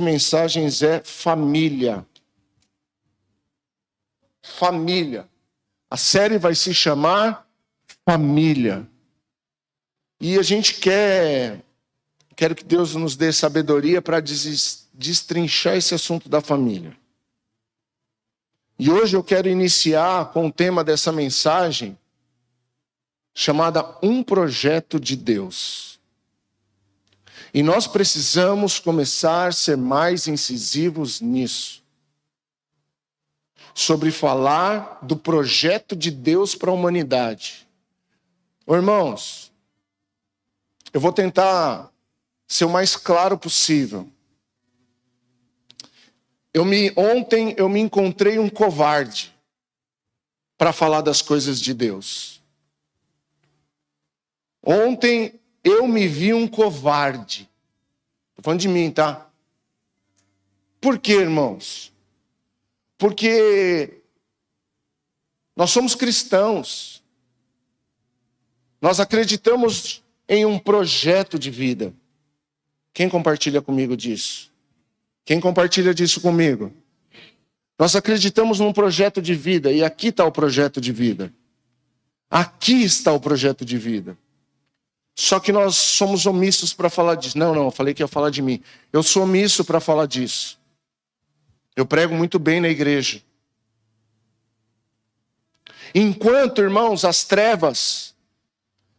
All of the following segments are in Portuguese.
Mensagens é família. Família. A série vai se chamar Família. E a gente quero que Deus nos dê sabedoria para destrinchar esse assunto da família. E hoje eu quero iniciar com o tema dessa mensagem, chamada Um Projeto de Deus. E nós precisamos começar a ser mais incisivos nisso. Sobre falar do projeto de Deus para a humanidade. Irmãos, eu vou tentar ser o mais claro possível. Ontem eu me encontrei um covarde para falar das coisas de Deus. Ontem eu me vi um covarde. Estou falando de mim, tá? Por quê, irmãos? Porque nós somos cristãos. Nós acreditamos em um projeto de vida. Quem compartilha comigo disso? Quem compartilha disso comigo? Nós acreditamos num projeto de vida. E aqui está o projeto de vida. Aqui está o projeto de vida. Só que nós somos omissos para falar disso. Não, eu falei que ia falar de mim. Eu sou omisso para falar disso. Eu prego muito bem na igreja. Enquanto, irmãos, as trevas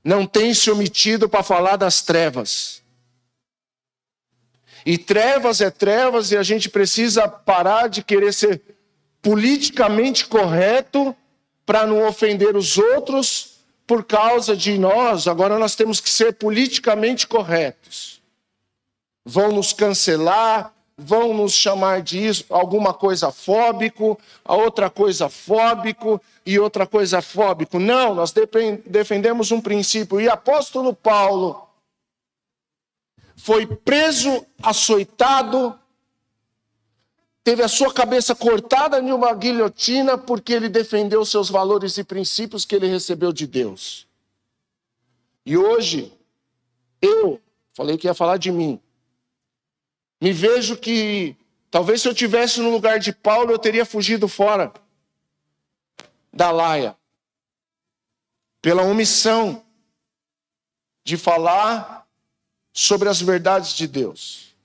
não têm se omitido para falar das trevas. E trevas é trevas e a gente precisa parar de querer ser politicamente correto para não ofender os outros por causa de nós. Agora nós temos que ser politicamente corretos. Vão nos cancelar, vão nos chamar de isso, alguma coisa fóbico, a outra coisa fóbico e outra coisa fóbico. Não, nós defendemos um princípio. E apóstolo Paulo foi preso, açoitado, teve a sua cabeça cortada em uma guilhotina porque ele defendeu seus valores e princípios que ele recebeu de Deus. E hoje, eu falei que ia falar de mim. Me vejo que, talvez se eu estivesse no lugar de Paulo, eu teria fugido fora da laia. Pela omissão de falar sobre as verdades de Deus.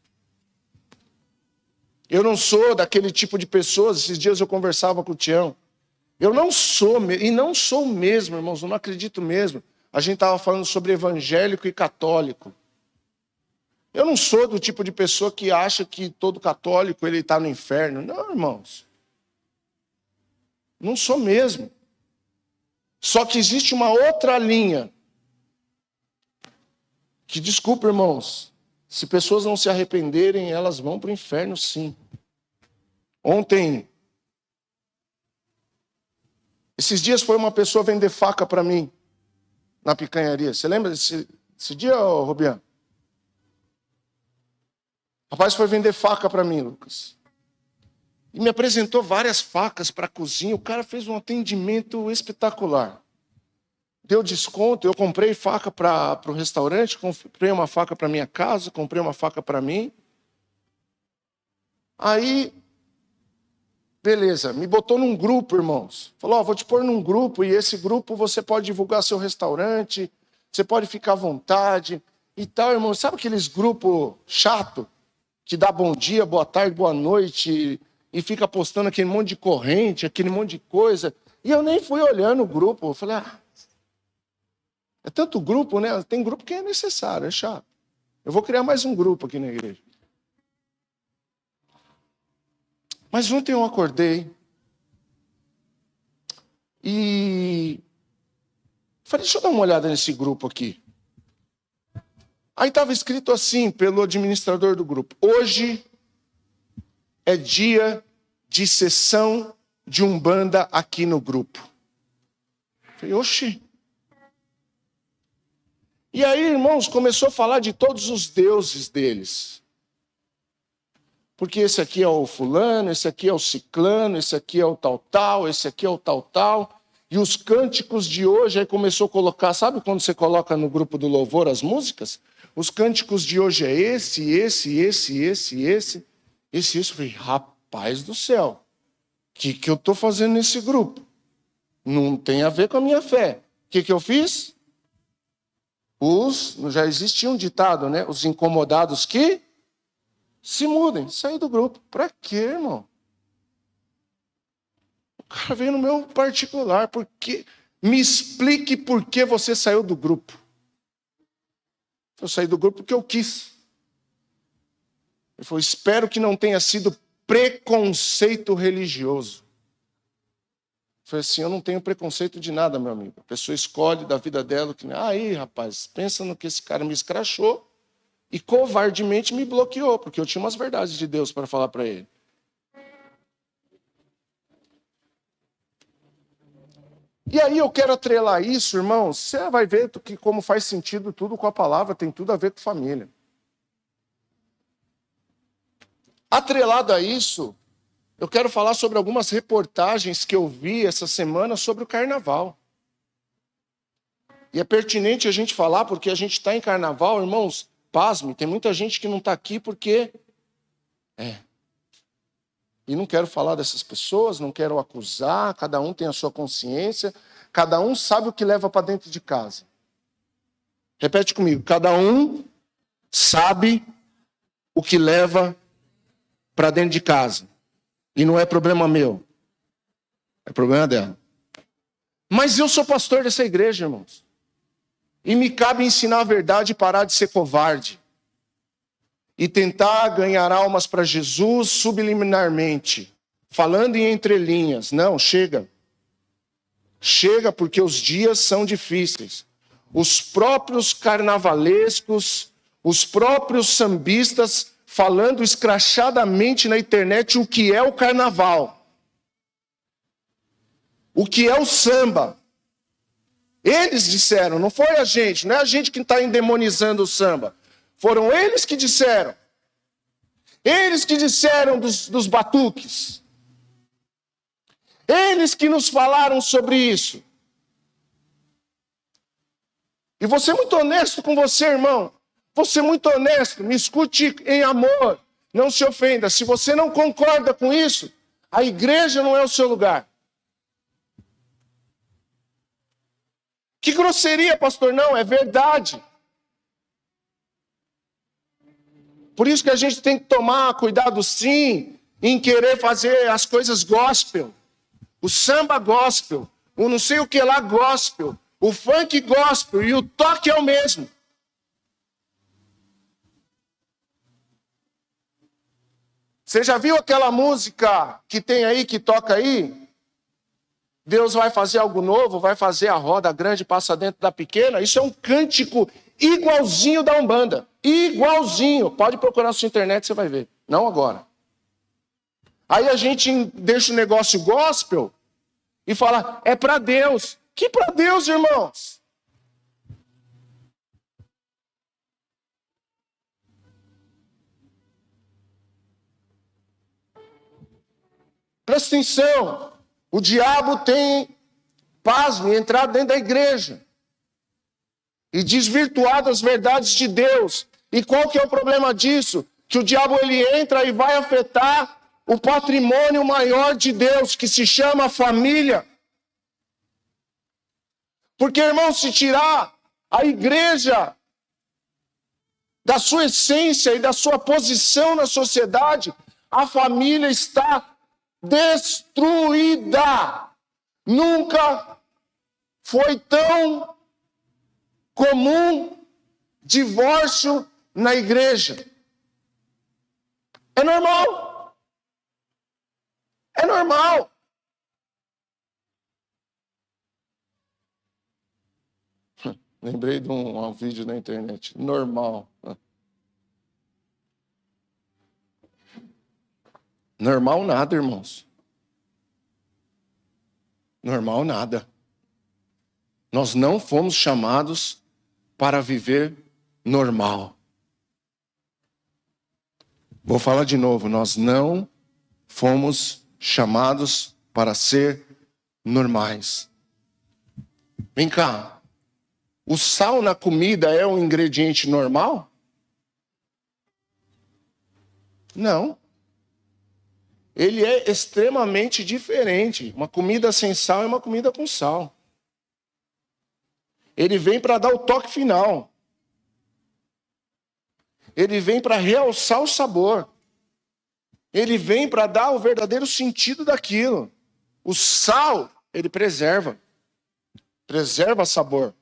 Eu não sou daquele tipo de pessoas, esses dias eu conversava com o Tião. Eu não sou, e não sou mesmo, irmãos, eu não acredito mesmo. A gente estava falando sobre evangélico e católico. Eu não sou do tipo de pessoa que acha que todo católico ele está no inferno. Não, irmãos. Não sou mesmo. Só que existe uma outra linha. Que, desculpa, irmãos, se pessoas não se arrependerem, elas vão para o inferno, sim. Ontem, esses dias foi uma pessoa vender faca para mim, na picanharia. Você lembra desse dia, Robiano? O rapaz foi vender faca para mim, Lucas. E me apresentou várias facas para a cozinha. O cara fez um atendimento espetacular. Deu desconto. Eu comprei faca para o restaurante, comprei uma faca para minha casa, comprei uma faca para mim. Aí, beleza, me botou num grupo, irmãos. Falou, vou te pôr num grupo e esse grupo você pode divulgar seu restaurante, você pode ficar à vontade e tal, irmãos. Sabe aqueles grupos chato? Que dá bom dia, boa tarde, boa noite, e fica postando aquele monte de corrente, aquele monte de coisa. E eu nem fui olhando o grupo. Eu falei, é tanto grupo, né? Tem grupo que é necessário, é chato. Eu vou criar mais um grupo aqui na igreja. Mas ontem eu acordei e falei, deixa eu dar uma olhada nesse grupo aqui. Aí estava escrito assim, pelo administrador do grupo. Hoje é dia de sessão de Umbanda aqui no grupo. Falei, oxi. E aí, irmãos, começou a falar de todos os deuses deles. Porque esse aqui é o fulano, esse aqui é o ciclano, esse aqui é o tal, esse aqui é o tal. E os cânticos de hoje, aí começou a colocar, sabe quando você coloca no grupo do louvor as músicas? Os cânticos de hoje é esse. Isso. Eu falei, rapaz do céu, o que eu estou fazendo nesse grupo? Não tem a ver com a minha fé. O que eu fiz? Já existia um ditado, né? Os incomodados que se mudem. Saí do grupo. Para quê, irmão? O cara veio no meu particular. Me explique por que você saiu do grupo. Eu saí do grupo porque eu quis. Ele falou, espero que não tenha sido preconceito religioso. Eu falei assim, eu não tenho preconceito de nada, meu amigo. A pessoa escolhe da vida dela. Aí, rapaz, pensa no que esse cara me escrachou e covardemente me bloqueou, porque eu tinha umas verdades de Deus para falar para ele. E aí eu quero atrelar isso, irmãos. Você vai ver que como faz sentido tudo com a palavra, tem tudo a ver com família. Atrelado a isso, eu quero falar sobre algumas reportagens que eu vi essa semana sobre o carnaval. E é pertinente a gente falar, porque a gente está em carnaval, irmãos, pasme, tem muita gente que não está aqui porque... E não quero falar dessas pessoas, não quero acusar, cada um tem a sua consciência, cada um sabe o que leva para dentro de casa. Repete comigo, cada um sabe o que leva para dentro de casa. E não é problema meu, é problema dela. Mas eu sou pastor dessa igreja, irmãos. E me cabe ensinar a verdade e parar de ser covarde. E tentar ganhar almas para Jesus subliminarmente, falando em entrelinhas. Não, chega. Chega porque os dias são difíceis. Os próprios carnavalescos, os próprios sambistas falando escrachadamente na internet o que é o carnaval. O que é o samba. Eles disseram, não foi a gente, não é a gente que está endemonizando o samba. Foram eles que disseram. Eles que disseram dos batuques. Eles que nos falaram sobre isso. E vou ser muito honesto com você, irmão. Vou ser muito honesto. Me escute em amor. Não se ofenda. Se você não concorda com isso, a igreja não é o seu lugar. Que grosseria, pastor. Não, é verdade. Por isso que a gente tem que tomar cuidado, sim, em querer fazer as coisas gospel. O samba gospel, o não sei o que lá gospel, o funk gospel e o toque é o mesmo. Você já viu aquela música que tem aí, que toca aí? Deus vai fazer algo novo, vai fazer a roda grande, passa dentro da pequena. Isso é um cântico igualzinho da Umbanda. Igualzinho. Pode procurar na sua internet, você vai ver. Não agora. Aí a gente deixa o negócio gospel e fala, é para Deus. Que para Deus, irmãos? Presta atenção. O diabo tem, pasme, entrado dentro da igreja e desvirtuado as verdades de Deus. E qual que é o problema disso? Que o diabo ele entra e vai afetar o patrimônio maior de Deus, que se chama família. Porque, irmão, se tirar a igreja da sua essência e da sua posição na sociedade, a família está destruída. Nunca foi tão comum divórcio na igreja. É normal. É normal. Lembrei de um vídeo na internet. Normal. Normal nada, irmãos. Normal nada. Nós não fomos chamados para viver normal. Vou falar de novo. Nós não fomos chamados para ser normais. Vem cá. O sal na comida é um ingrediente normal? Não. ele é extremamente diferente. Uma comida sem sal é uma comida com sal. Ele vem para dar o toque final. Ele vem para realçar o sabor. Ele vem para dar o verdadeiro sentido daquilo. O sal, ele preserva. Preserva sabor.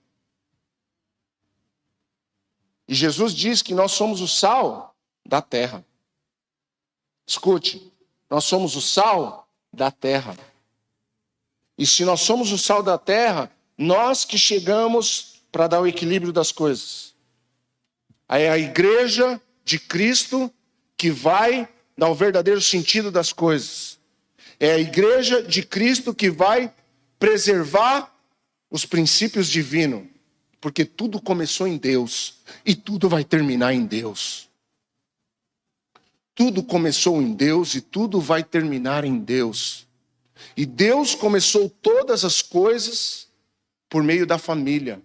E Jesus diz que nós somos o sal da terra. Escute, nós somos o sal da terra. E se nós somos o sal da terra, nós que chegamos para dar o equilíbrio das coisas. É a igreja de Cristo que vai dar o verdadeiro sentido das coisas. É a igreja de Cristo que vai preservar os princípios divinos. Porque tudo começou em Deus e tudo vai terminar em Deus. Tudo começou em Deus e tudo vai terminar em Deus. E Deus começou todas as coisas por meio da família.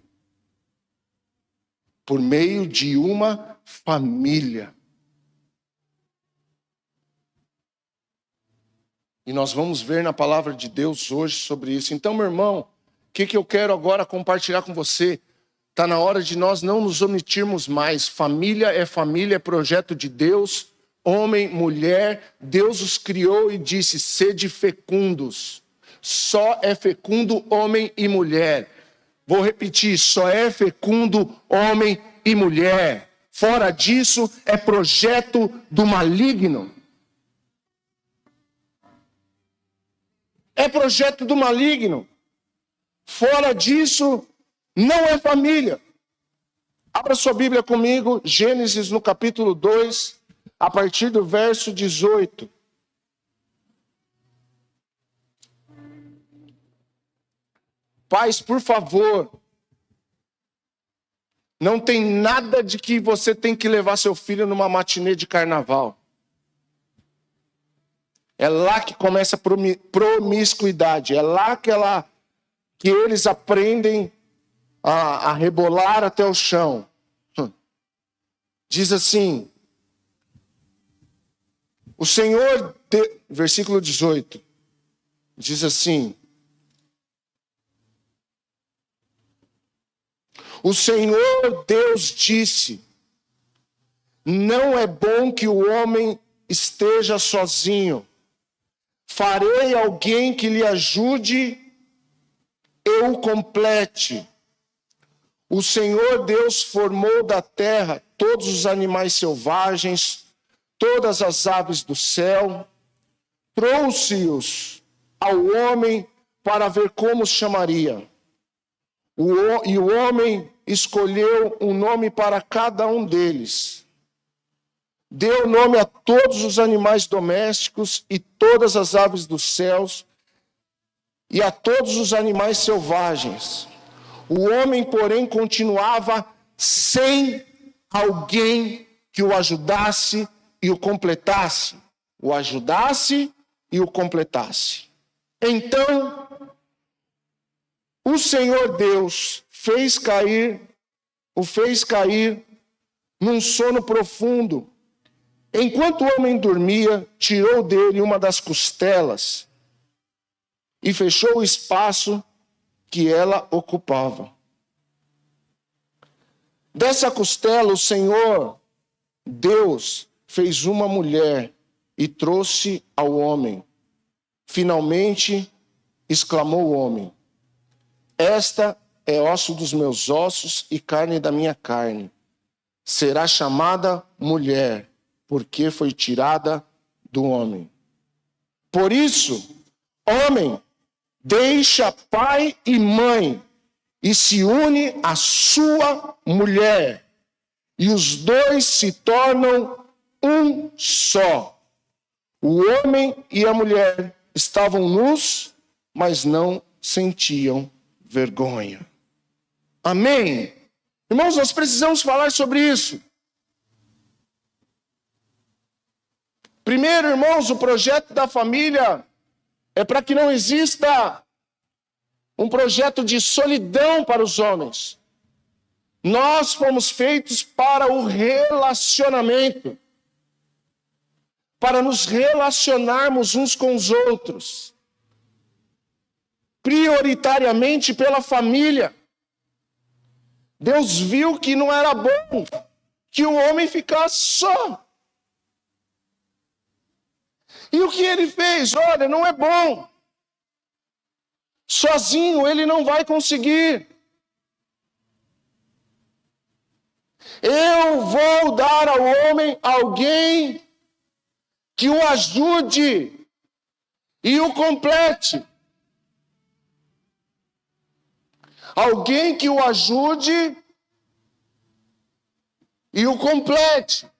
Por meio de uma família. E nós vamos ver na palavra de Deus hoje sobre isso. Então, meu irmão, o que eu quero agora compartilhar com você? Está na hora de nós não nos omitirmos mais. Família, é projeto de Deus. Homem, mulher, Deus os criou e disse, sede fecundos. Só é fecundo homem e mulher. Vou repetir, só é fecundo homem e mulher. Fora disso, é projeto do maligno. É projeto do maligno. Fora disso, não é família. Abra sua Bíblia comigo, Gênesis no capítulo 2, a partir do verso 18. Pais, por favor, não tem nada de que você tem que levar seu filho numa matinê de carnaval. É lá que começa a promiscuidade. É lá que eles aprendem a rebolar até o chão. Diz assim, o Senhor, versículo 18, diz assim, o Senhor Deus disse, não é bom que o homem esteja sozinho. Farei alguém que lhe ajude e o complete. O Senhor Deus formou da terra todos os animais selvagens, todas as aves do céu, trouxe-os ao homem para ver como os chamaria. E o homem escolheu um nome para cada um deles. Deu nome a todos os animais domésticos e todas as aves dos céus e a todos os animais selvagens. O homem, porém, continuava sem alguém que o ajudasse e o completasse. O ajudasse e o completasse. Então, o Senhor Deus o fez cair num sono profundo. Enquanto o homem dormia, tirou dele uma das costelas e fechou o espaço que ela ocupava. Dessa costela, o Senhor Deus fez uma mulher e trouxe ao homem. Finalmente, exclamou o homem, esta é osso dos meus ossos e carne da minha carne. Será chamada mulher, porque foi tirada do homem. Por isso, homem, deixa pai e mãe e se une à sua mulher, e os dois se tornam um só. O homem e a mulher estavam nus, mas não sentiam vergonha. Amém? Irmãos, nós precisamos falar sobre isso. Primeiro, irmãos, o projeto da família é para que não exista um projeto de solidão para os homens. Nós fomos feitos para o relacionamento. para nos relacionarmos uns com os outros, prioritariamente pela família. Deus viu que não era bom que o homem ficasse só. E o que ele fez? Olha, não é bom. Sozinho ele não vai conseguir. Eu vou dar ao homem alguém que o ajude e o complete. Alguém que o ajude e o complete.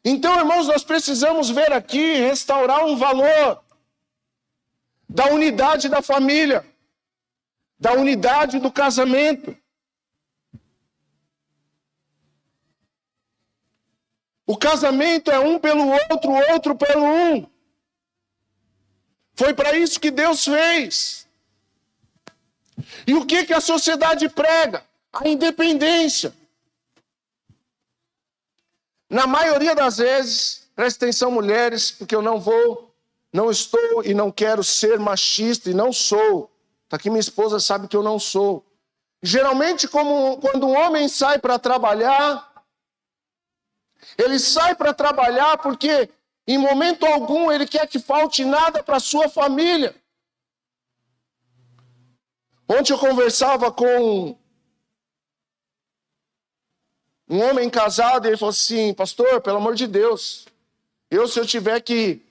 Então, irmãos, nós precisamos ver aqui, restaurar um valor da unidade da família, da unidade do casamento. O casamento é um pelo outro, o outro pelo um. Foi para isso que Deus fez. E o que a sociedade prega? A independência. Na maioria das vezes, preste atenção, mulheres, porque eu não estou e não quero ser machista, e não sou. Está aqui minha esposa sabe que eu não sou. Geralmente, quando um homem sai para trabalhar, ele sai para trabalhar porque, em momento algum, ele quer que falte nada para a sua família. Ontem eu conversava com um homem casado e ele falou assim: pastor, pelo amor de Deus, se eu tiver que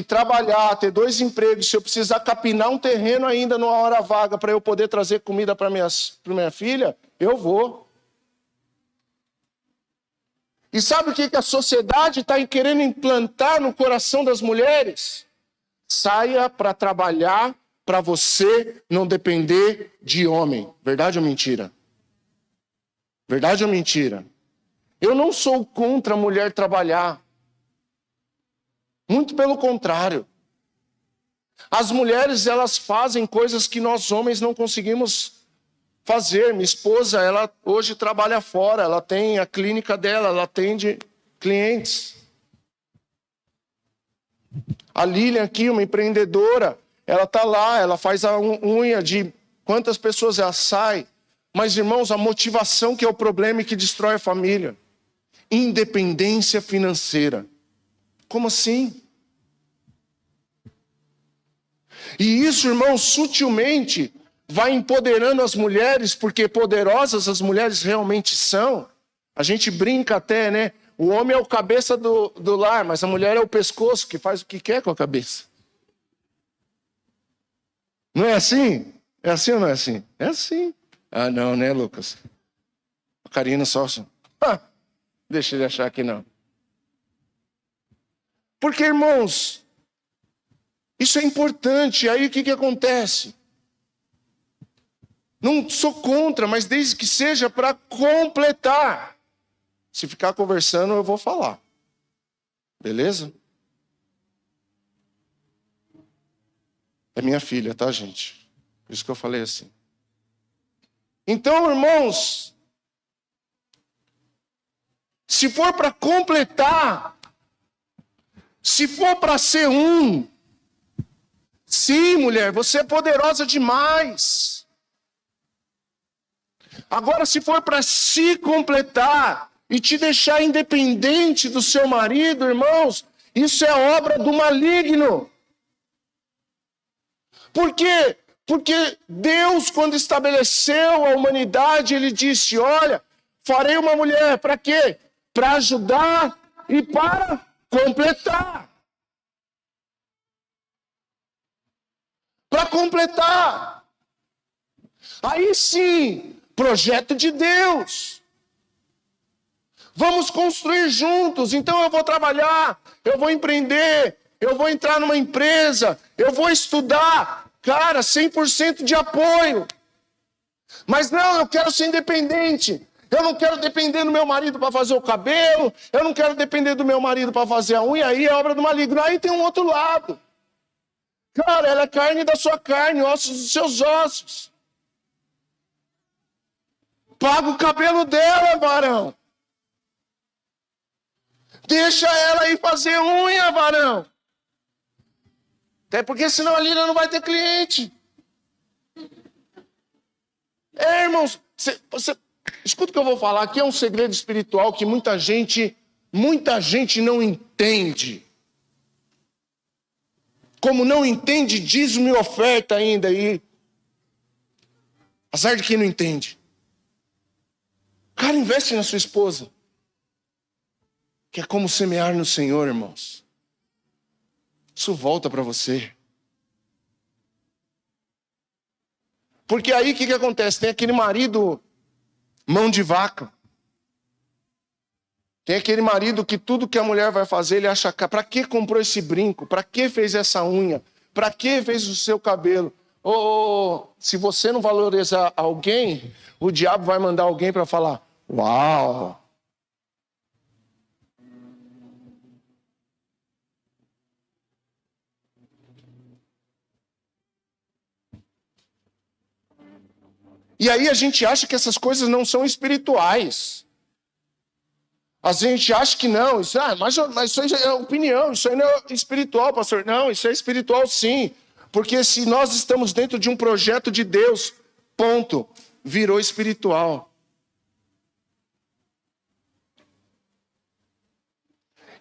trabalhar, ter 2 empregos, se eu precisar capinar um terreno ainda numa hora vaga para eu poder trazer comida para minha filha, eu vou. E sabe o que a sociedade está querendo implantar no coração das mulheres? Saia para trabalhar para você não depender de homem. Verdade ou mentira? Verdade ou mentira? Eu não sou contra a mulher trabalhar. Muito pelo contrário. As mulheres, elas fazem coisas que nós homens não conseguimos fazer. Minha esposa, ela hoje trabalha fora, ela tem a clínica dela, ela atende clientes. A Lilian aqui, uma empreendedora, ela está lá, ela faz a unha de quantas pessoas ela sai. Mas, irmãos, a motivação que é o problema e que destrói a família. Independência financeira. Como assim? E isso, irmãos, sutilmente vai empoderando as mulheres, porque poderosas as mulheres realmente são. A gente brinca até, né? O homem é o cabeça do lar, mas a mulher é o pescoço que faz o que quer com a cabeça. Não é assim? É assim ou não é assim? É assim. Ah, não, né, Lucas? A Karina só... deixa ele achar que não. Porque, irmãos, isso é importante. Aí o que acontece? Não sou contra, mas desde que seja para completar. Se ficar conversando, eu vou falar. Beleza? É minha filha, tá, gente? Por isso que eu falei assim. Então, irmãos, se for para completar, se for para ser um, sim, mulher, você é poderosa demais. Agora, se for para se completar e te deixar independente do seu marido, irmãos, isso é obra do maligno. Por quê? Porque Deus, quando estabeleceu a humanidade, Ele disse: olha, farei uma mulher, para quê? Para ajudar e para completar. Para completar. Aí sim, projeto de Deus. Vamos construir juntos. Então eu vou trabalhar, eu vou empreender, eu vou entrar numa empresa, eu vou estudar. Cara, 100% de apoio. Mas não, eu quero ser independente. Eu não quero depender do meu marido para fazer o cabelo. Eu não quero depender do meu marido para fazer a unha. Aí é obra do maligno. Aí tem um outro lado. Cara, ela é carne da sua carne, ossos dos seus ossos. Paga o cabelo dela, varão. Deixa ela ir fazer unha, varão. Até porque senão a Lina não vai ter cliente. Irmãos, escuta o que eu vou falar. Aqui é um segredo espiritual que muita gente não entende. Como não entende dízimo e oferta ainda. E azar de quem não entende. Cara, investe na sua esposa. Que é como semear no Senhor, irmãos. Isso volta para você. Porque aí o que acontece? Tem aquele marido mão de vaca. Tem aquele marido que tudo que a mulher vai fazer, ele acha, para que comprou esse brinco? Para que fez essa unha? Para que fez o seu cabelo? Se você não valorizar alguém, o diabo vai mandar alguém para falar, uau! E aí a gente acha que essas coisas não são espirituais. A gente acha que não. Mas isso aí é opinião, isso aí não é espiritual, pastor. Não, isso é espiritual sim. Porque se nós estamos dentro de um projeto de Deus, ponto, virou espiritual.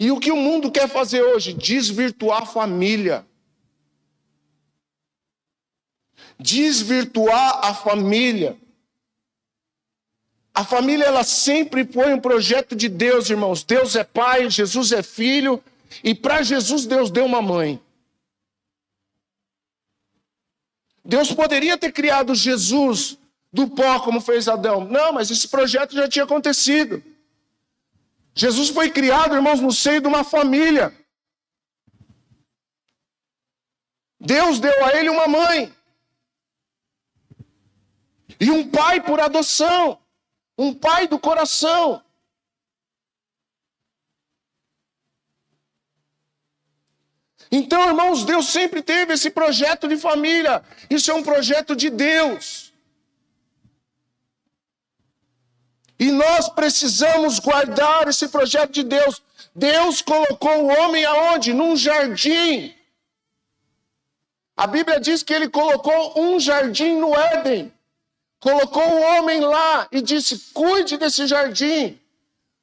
E o que o mundo quer fazer hoje? Desvirtuar a família. Desvirtuar a família. A família, ela sempre foi um projeto de Deus, irmãos. Deus é pai, Jesus é filho. E para Jesus, Deus deu uma mãe. Deus poderia ter criado Jesus do pó, como fez Adão. Não, mas esse projeto já tinha acontecido. Jesus foi criado, irmãos, no seio de uma família. Deus deu a ele uma mãe. E um pai por adoção. Um pai do coração. Então, irmãos, Deus sempre teve esse projeto de família. Isso é um projeto de Deus. E nós precisamos guardar esse projeto de Deus. Deus colocou o homem aonde? Num jardim. A Bíblia diz que ele colocou um jardim no Éden. Colocou o homem lá e disse, cuide desse jardim.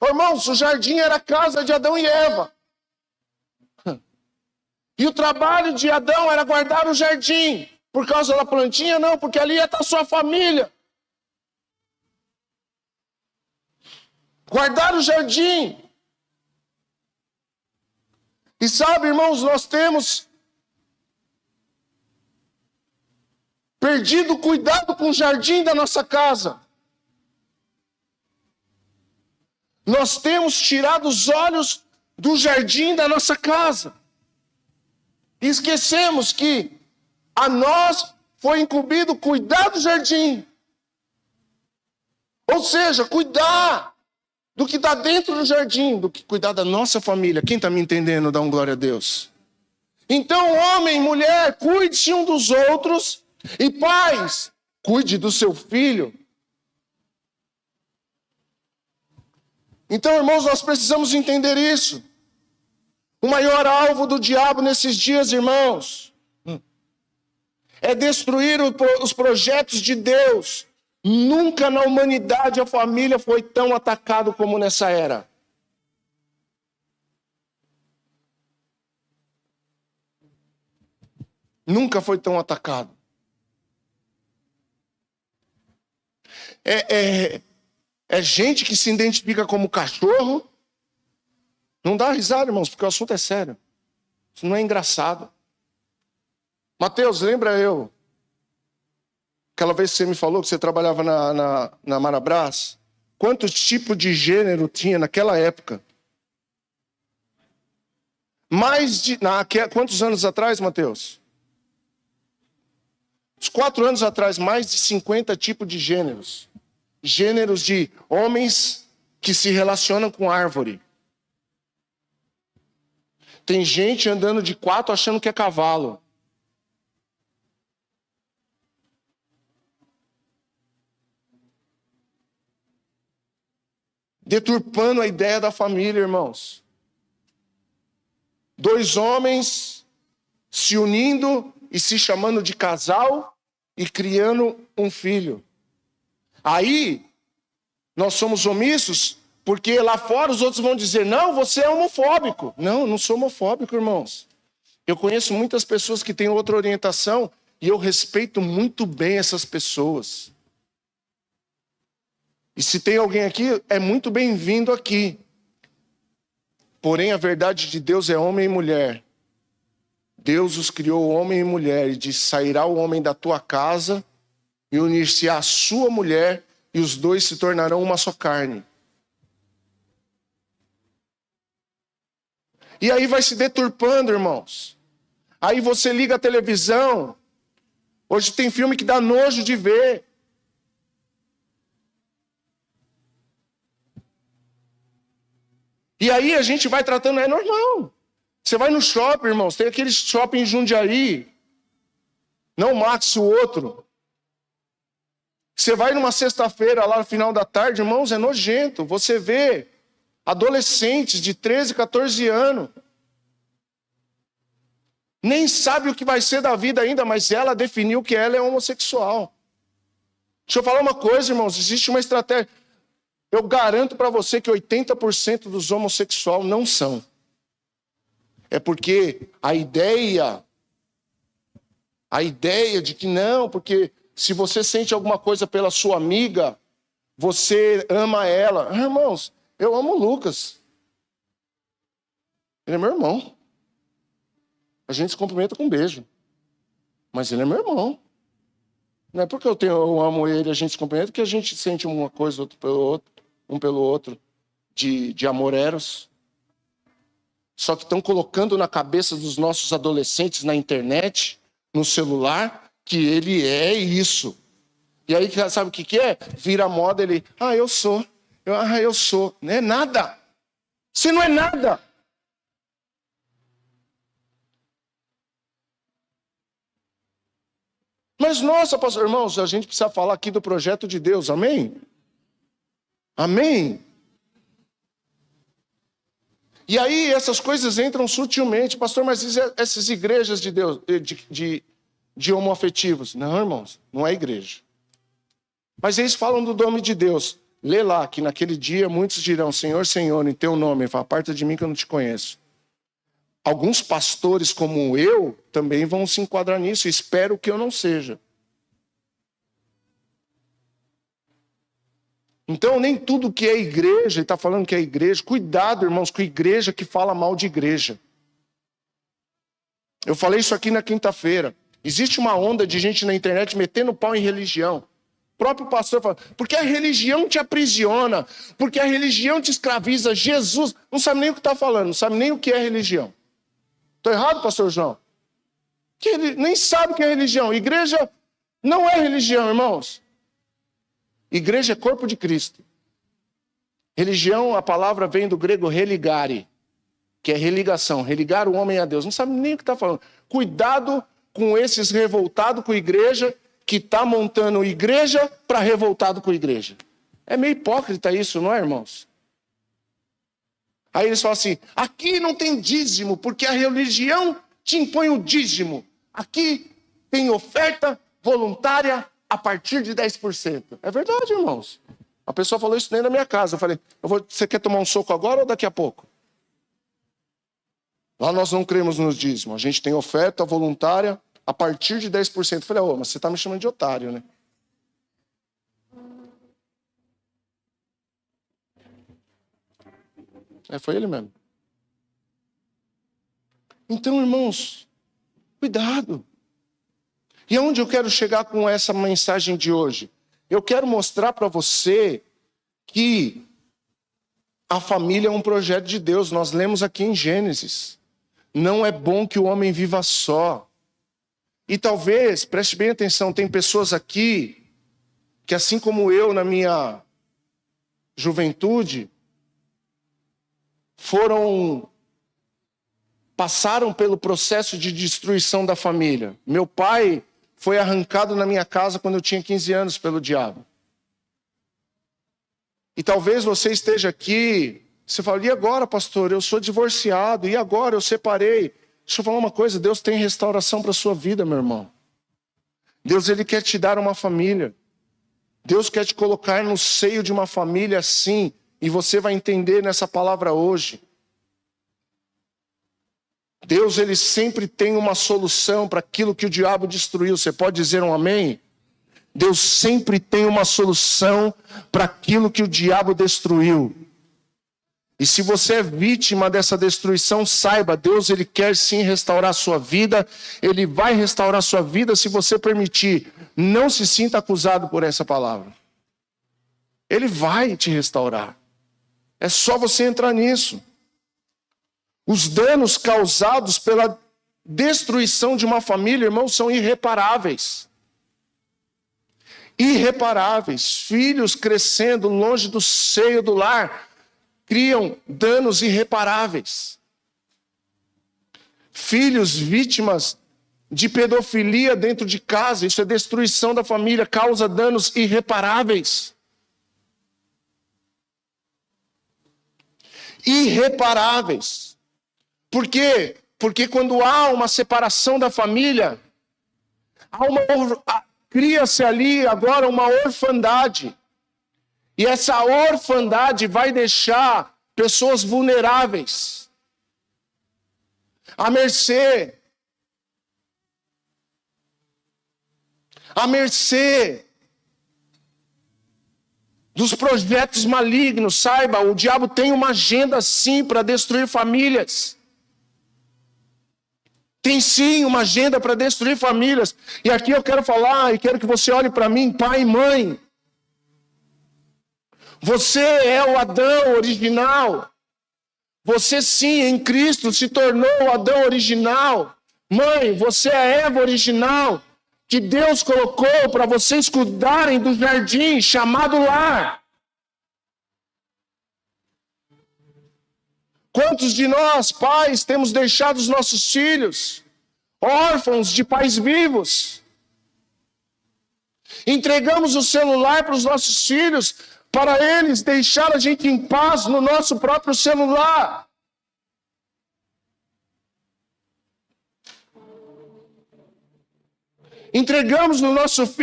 Irmãos, o jardim era a casa de Adão e Eva. E o trabalho de Adão era guardar o jardim. Por causa da plantinha? Não, porque ali ia estar a sua família. Guardar o jardim. E sabe, irmãos, nós temos perdido o cuidado com o jardim da nossa casa. Nós temos tirado os olhos do jardim da nossa casa. E esquecemos que a nós foi incumbido cuidar do jardim. Ou seja, cuidar do que está dentro do jardim, do que cuidar da nossa família. Quem está me entendendo, dá um glória a Deus. Então, homem, mulher, cuide-se um dos outros. E pais, cuide do seu filho. Então, irmãos, nós precisamos entender isso. O maior alvo do diabo nesses dias, irmãos, é destruir os projetos de Deus. Nunca na humanidade a família foi tão atacada como nessa era. Nunca foi tão atacado. É gente que se identifica como cachorro. Não dá risada, irmãos, porque o assunto é sério. Isso não é engraçado. Mateus, lembra eu? Aquela vez que você me falou que você trabalhava na Marabras? Quantos tipos de gênero tinha naquela época? Quantos anos atrás, Mateus? Uns 4 anos atrás, mais de 50 tipos de gêneros. Gêneros de homens que se relacionam com árvore. Tem gente andando de 4 achando que é cavalo. Deturpando a ideia da família, irmãos. Dois homens se unindo e se chamando de casal e criando um filho. Aí, nós somos omissos, porque lá fora os outros vão dizer, não, você é homofóbico. Não, eu não sou homofóbico, irmãos. Eu conheço muitas pessoas que têm outra orientação e eu respeito muito bem essas pessoas. E se tem alguém aqui, é muito bem-vindo aqui. Porém, a verdade de Deus é homem e mulher. Deus os criou homem e mulher e disse, sairá o homem da tua casa e unir-se à sua mulher e os dois se tornarão uma só carne. E aí vai se deturpando, irmãos. Aí você liga a televisão. Hoje tem filme que dá nojo de ver. E aí a gente vai tratando, é normal. Você vai no shopping, irmãos, tem aquele shopping em Jundiaí. Não mate o outro. Você vai numa sexta-feira lá no final da tarde, irmãos, é nojento. Você vê adolescentes de 13, 14 anos. Nem sabe o que vai ser da vida ainda, mas ela definiu que ela é homossexual. Deixa eu falar uma coisa, irmãos, existe uma estratégia. Eu garanto para você que 80% dos homossexuais não são. É porque a ideia de que não, porque se você sente alguma coisa pela sua amiga, você ama ela. Irmãos, eu amo o Lucas. Ele é meu irmão. A gente se cumprimenta com um beijo. Mas ele é meu irmão. Não é porque eu amo ele, a gente se cumprimenta, que a gente sente uma coisa um pelo outro, de amor eros. Só que estão colocando na cabeça dos nossos adolescentes na internet, no celular, que ele é isso. E aí, sabe o que é? Vira moda, ele, eu sou. Eu sou. Não é nada. Você não é nada. Mas, nossa, pastor, irmãos, a gente precisa falar aqui do projeto de Deus, amém? Amém? E aí essas coisas entram sutilmente, pastor, mas essas igrejas de Deus, de homoafetivos? Não, irmãos, não é igreja. Mas eles falam do nome de Deus. Lê lá, que naquele dia muitos dirão, Senhor, Senhor, em teu nome. Ele fala, aparta de mim que eu não te conheço. Alguns pastores como eu também vão se enquadrar nisso. Espero que eu não seja. Então, nem tudo que é igreja, ele está falando que é igreja. Cuidado, irmãos, com igreja que fala mal de igreja. Eu falei isso aqui na quinta-feira. Existe uma onda de gente na internet metendo pau em religião. O próprio pastor fala, porque a religião te aprisiona, porque a religião te escraviza. Jesus não sabe nem o que está falando, não sabe nem o que é religião. Estou errado, pastor João? Que ele nem sabe o que é religião. Igreja não é religião, irmãos. Igreja é corpo de Cristo. Religião, a palavra vem do grego religare, que é religação, religar o homem a Deus. Não sabe nem o que está falando. Cuidado com esses revoltados com a igreja, que está montando igreja para revoltado com a igreja. É meio hipócrita isso, não é, irmãos? Aí eles falam assim, aqui não tem dízimo, porque a religião te impõe o dízimo. Aqui tem oferta voluntária a partir de 10%. É verdade, irmãos. A pessoa falou isso dentro da minha casa. Eu falei, você quer tomar um soco agora ou daqui a pouco? Lá nós não cremos no dízimo. A gente tem oferta voluntária a partir de 10%. Eu falei, mas você está me chamando de otário, né? Foi ele mesmo. Então, irmãos, cuidado. E aonde eu quero chegar com essa mensagem de hoje? Eu quero mostrar para você que a família é um projeto de Deus. Nós lemos aqui em Gênesis. Não é bom que o homem viva só. E talvez, preste bem atenção, tem pessoas aqui que, assim como eu na minha juventude, passaram pelo processo de destruição da família. Meu pai foi arrancado na minha casa quando eu tinha 15 anos pelo diabo. E talvez você esteja aqui Você fala, e agora, pastor? Eu sou divorciado, e agora? Eu separei. Deixa eu falar uma coisa, Deus tem restauração para a sua vida, meu irmão. Deus, Ele quer te dar uma família. Deus quer te colocar no seio de uma família assim, e você vai entender nessa palavra hoje. Deus, Ele sempre tem uma solução para aquilo que o diabo destruiu. Você pode dizer um amém? Deus sempre tem uma solução para aquilo que o diabo destruiu. E se você é vítima dessa destruição, saiba, Deus, Ele quer sim restaurar a sua vida. Ele vai restaurar a sua vida se você permitir. Não se sinta acusado por essa palavra. Ele vai te restaurar. É só você entrar nisso. Os danos causados pela destruição de uma família, irmãos, são irreparáveis. Irreparáveis. Filhos crescendo longe do seio do lar criam danos irreparáveis. Filhos vítimas de pedofilia dentro de casa, isso é destruição da família, causa danos irreparáveis. Irreparáveis. Por quê? Porque quando há uma separação da família, cria-se ali agora uma orfandade. E essa orfandade vai deixar pessoas vulneráveis, à mercê dos projetos malignos. Saiba, o diabo tem uma agenda sim para destruir famílias. Tem sim uma agenda para destruir famílias. E aqui eu quero falar e quero que você olhe para mim, pai e mãe. Você é o Adão original. Você sim, em Cristo, se tornou o Adão original. Mãe, você é a Eva original, que Deus colocou para vocês cuidarem do jardim chamado lar. Quantos de nós, pais, temos deixado os nossos filhos órfãos de pais vivos? Entregamos o celular para os nossos filhos, para eles deixar a gente em paz no nosso próprio celular. Entregamos nossos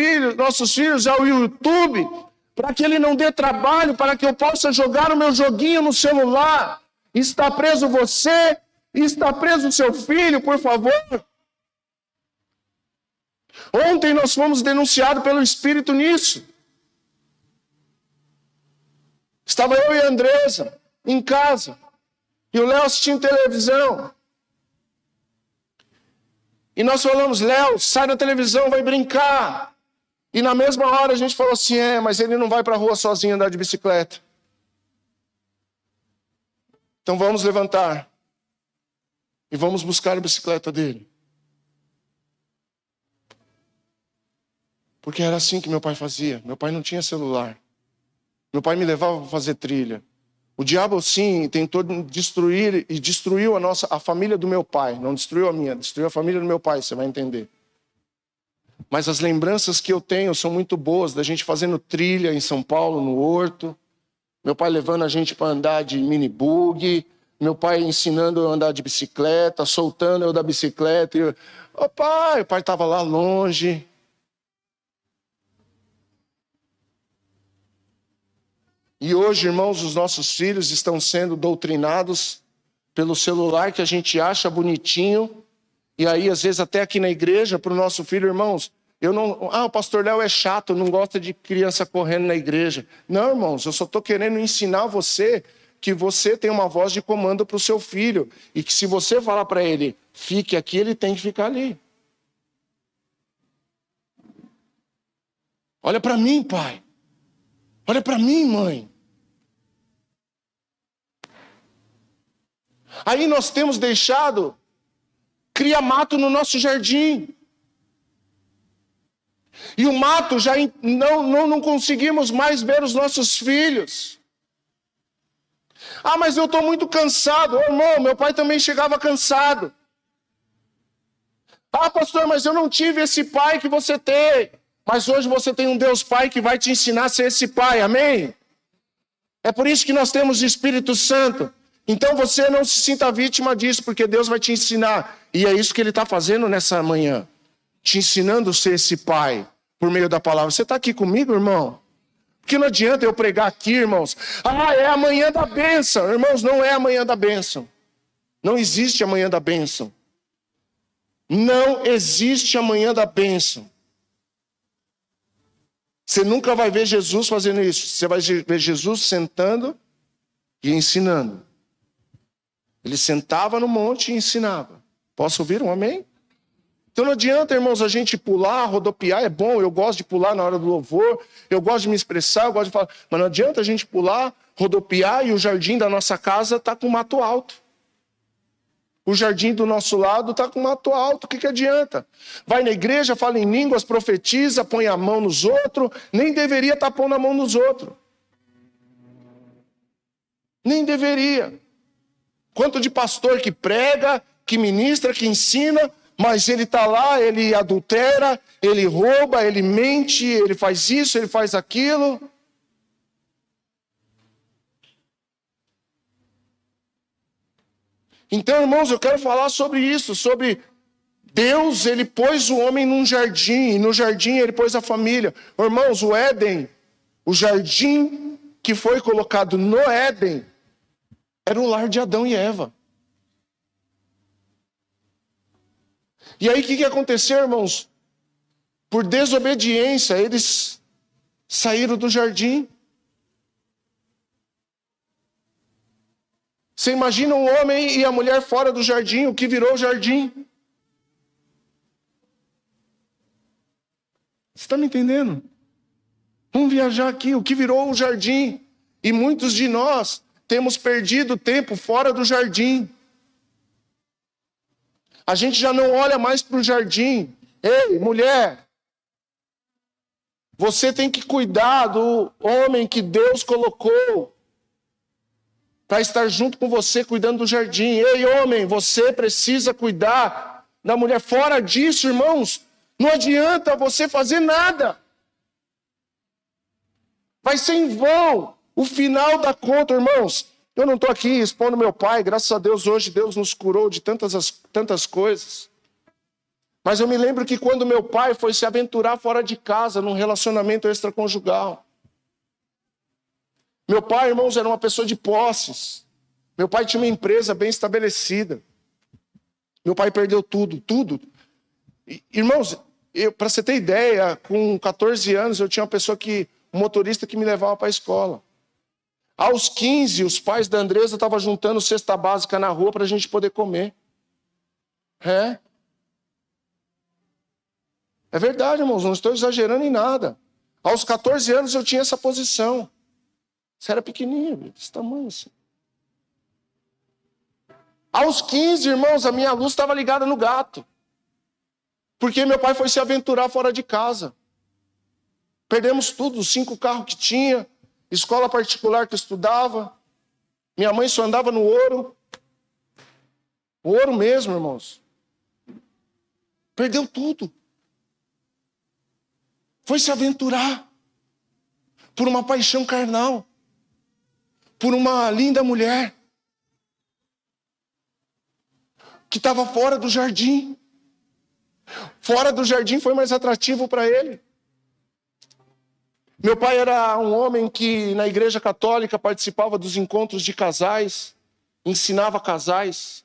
filhos ao YouTube, para que ele não dê trabalho, para que eu possa jogar o meu joguinho no celular. Está preso você, está preso o seu filho, por favor. Ontem nós fomos denunciados pelo Espírito nisso. Estava eu e a Andresa em casa, e o Léo assistindo televisão. E nós falamos, Léo, sai da televisão, vai brincar. E na mesma hora a gente falou assim, mas ele não vai para a rua sozinho andar de bicicleta. Então vamos levantar e vamos buscar a bicicleta dele. Porque era assim que meu pai fazia. Meu pai não tinha celular. Meu pai me levava para fazer trilha. O diabo, sim, tentou destruir e destruiu a família do meu pai. Não destruiu a minha, destruiu a família do meu pai, você vai entender. Mas as lembranças que eu tenho são muito boas, da gente fazendo trilha em São Paulo, no Horto. Meu pai levando a gente para andar de mini-bug. Meu pai ensinando eu a andar de bicicleta, soltando eu da bicicleta. E o pai estava lá longe. E hoje, irmãos, os nossos filhos estão sendo doutrinados pelo celular que a gente acha bonitinho. E aí, às vezes, até aqui na igreja, para o nosso filho, irmãos, o pastor Léo é chato, não gosta de criança correndo na igreja. Não, irmãos, eu só estou querendo ensinar você que você tem uma voz de comando para o seu filho. E que se você falar para ele, fique aqui, ele tem que ficar ali. Olha para mim, pai. Olha para mim, mãe. Aí nós temos deixado criar mato no nosso jardim. E o mato já não conseguimos mais ver os nossos filhos. Mas eu estou muito cansado. Irmão, meu pai também chegava cansado. Pastor, mas eu não tive esse pai que você tem. Mas hoje você tem um Deus Pai que vai te ensinar a ser esse pai, amém? É por isso que nós temos o Espírito Santo. Então você não se sinta vítima disso, porque Deus vai te ensinar. E é isso que Ele está fazendo nessa manhã. Te ensinando a ser esse pai, por meio da palavra. Você está aqui comigo, irmão? Porque não adianta eu pregar aqui, irmãos. É a manhã da bênção. Irmãos, não é a manhã da bênção. Não existe a manhã da bênção. Não existe a manhã da bênção. Você nunca vai ver Jesus fazendo isso. Você vai ver Jesus sentando e ensinando. Ele sentava no monte e ensinava. Posso ouvir um amém? Então não adianta, irmãos, a gente pular, rodopiar. É bom, eu gosto de pular na hora do louvor. Eu gosto de me expressar, eu gosto de falar. Mas não adianta a gente pular, rodopiar e o jardim da nossa casa está com mato alto. O jardim do nosso lado está com mato alto, o que adianta? Vai na igreja, fala em línguas, profetiza, põe a mão nos outros, nem deveria estar pondo a mão nos outros. Nem deveria. Quanto de pastor que prega, que ministra, que ensina, mas ele está lá, ele adultera, ele rouba, ele mente, ele faz isso, ele faz aquilo. Então, irmãos, eu quero falar sobre isso, sobre Deus, Ele pôs o homem num jardim, e no jardim Ele pôs a família. Irmãos, o Éden, o jardim que foi colocado no Éden, era o lar de Adão e Eva. E aí o que aconteceu, irmãos? Por desobediência, eles saíram do jardim. Você imagina um homem e a mulher fora do jardim, o que virou o jardim? Você está me entendendo? Vamos viajar aqui, o que virou o jardim? E muitos de nós temos perdido tempo fora do jardim. A gente já não olha mais para o jardim. Ei, mulher, você tem que cuidar do homem que Deus colocou para estar junto com você, cuidando do jardim. Ei, homem, você precisa cuidar da mulher. Fora disso, irmãos, não adianta você fazer nada. Vai ser em vão. O final da conta, irmãos. Eu não estou aqui expondo meu pai. Graças a Deus, hoje Deus nos curou de tantas coisas. Mas eu me lembro que quando meu pai foi se aventurar fora de casa, num relacionamento extraconjugal. Meu pai, irmãos, era uma pessoa de posses. Meu pai tinha uma empresa bem estabelecida. Meu pai perdeu tudo. Irmãos, para você ter ideia, com 14 anos eu tinha um motorista que me levava para a escola. Aos 15, os pais da Andresa estavam juntando cesta básica na rua para a gente poder comer. É verdade, irmãos, não estou exagerando em nada. Aos 14 anos eu tinha essa posição. Você era pequenininho, desse tamanho assim. Aos 15, irmãos, a minha luz estava ligada no gato. Porque meu pai foi se aventurar fora de casa. Perdemos tudo, os 5 carros que tinha, escola particular que eu estudava. Minha mãe só andava no ouro. O ouro mesmo, irmãos. Perdeu tudo. Foi se aventurar por uma paixão carnal. Por uma linda mulher que estava fora do jardim. Fora do jardim foi mais atrativo para ele. Meu pai era um homem que na igreja católica participava dos encontros de casais, ensinava casais,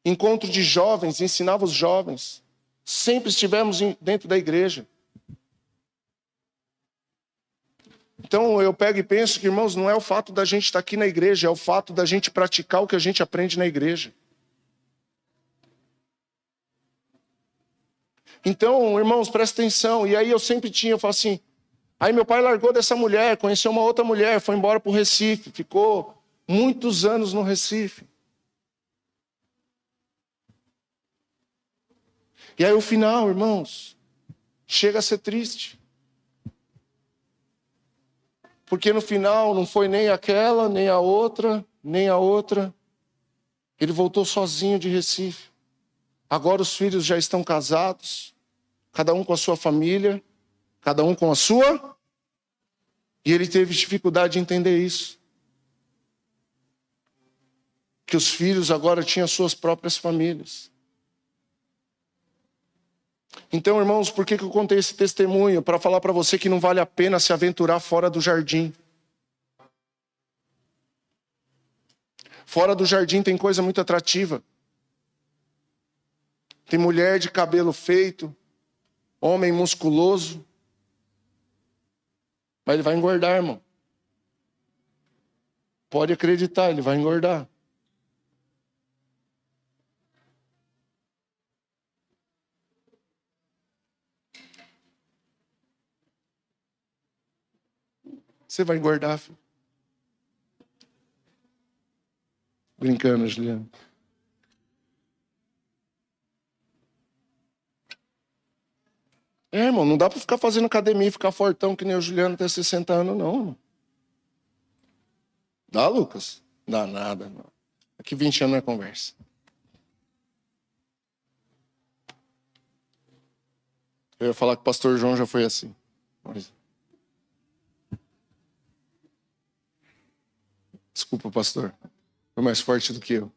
encontro de jovens, ensinava os jovens. Sempre estivemos dentro da igreja. Então eu pego e penso que, irmãos, não é o fato da gente estar aqui na igreja, é o fato da gente praticar o que a gente aprende na igreja. Então, irmãos, presta atenção. E aí eu falo assim, aí meu pai largou dessa mulher, conheceu uma outra mulher, foi embora para o Recife, ficou muitos anos no Recife. E aí o final, irmãos, chega a ser triste. Porque no final não foi nem aquela, nem a outra, nem a outra. Ele voltou sozinho de Recife. Agora os filhos já estão casados, cada um com a sua família, cada um com a sua. E ele teve dificuldade de entender isso. que os filhos agora tinham suas próprias famílias. Então, irmãos, por que eu contei esse testemunho? Para falar para você que não vale a pena se aventurar fora do jardim. Fora do jardim tem coisa muito atrativa. Tem mulher de cabelo feito, homem musculoso. Mas ele vai engordar, irmão. Pode acreditar, ele vai engordar. Você vai engordar, filho. Brincando, Juliano. Irmão, não dá para ficar fazendo academia e ficar fortão que nem o Juliano tem 60 anos, não, irmão. Dá, Lucas? Dá nada, não. Aqui 20 anos não é conversa. Eu ia falar que o pastor João já foi assim. Mas... Desculpa, pastor. Foi mais forte do que eu.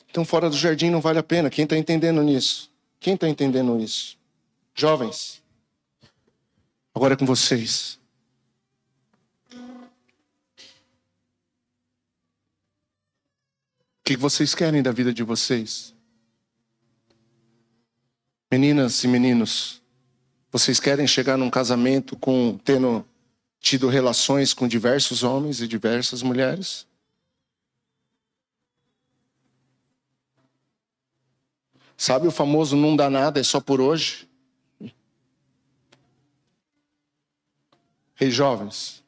Então, fora do jardim não vale a pena. Quem está entendendo nisso? Quem está entendendo isso? Jovens. Agora é com vocês. O que vocês querem da vida de vocês? Meninas e meninos, vocês querem chegar num casamento tendo tido relações com diversos homens e diversas mulheres? Sabe o famoso não dá nada, é só por hoje? Ei, jovens.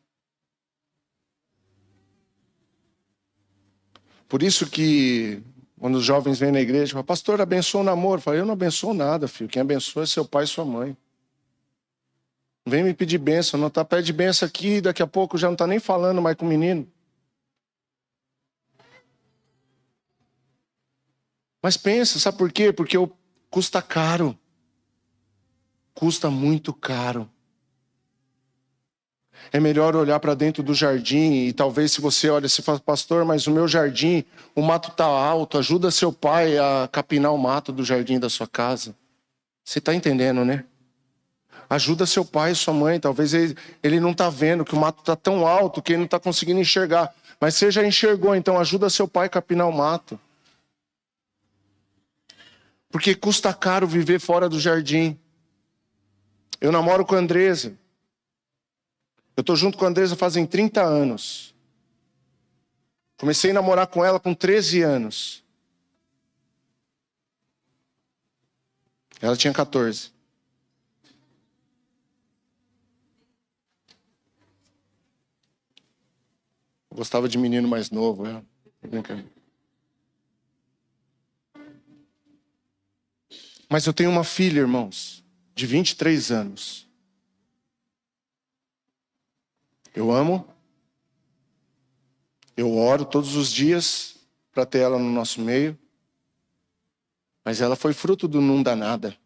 Por isso que quando os jovens vêm na igreja, falam, pastor, abençoa o namoro. Eu falo, eu não abençoo nada, filho. Quem abençoa é seu pai e sua mãe. Não vem me pedir bênção, não tá? Pede bênção aqui, daqui a pouco já não está nem falando mais com o menino. Mas pensa, sabe por quê? Porque custa caro. Custa muito caro. É melhor olhar para dentro do jardim e talvez se você olha, você fala, pastor, mas o meu jardim, o mato está alto, ajuda seu pai a capinar o mato do jardim da sua casa. Você está entendendo, né? Ajuda seu pai e sua mãe, talvez ele não está vendo que o mato está tão alto que ele não está conseguindo enxergar. Mas você já enxergou, então ajuda seu pai a capinar o mato. Porque custa caro viver fora do jardim. Eu namoro com a Andresa. Eu estou junto com a Andresa fazem 30 anos. Comecei a namorar com ela com 13 anos. Ela tinha 14. Eu gostava de menino mais novo. Mas eu tenho uma filha, irmãos, de 23 anos. Eu amo. Eu oro todos os dias para ter ela no nosso meio. Mas ela foi fruto do não dá nada.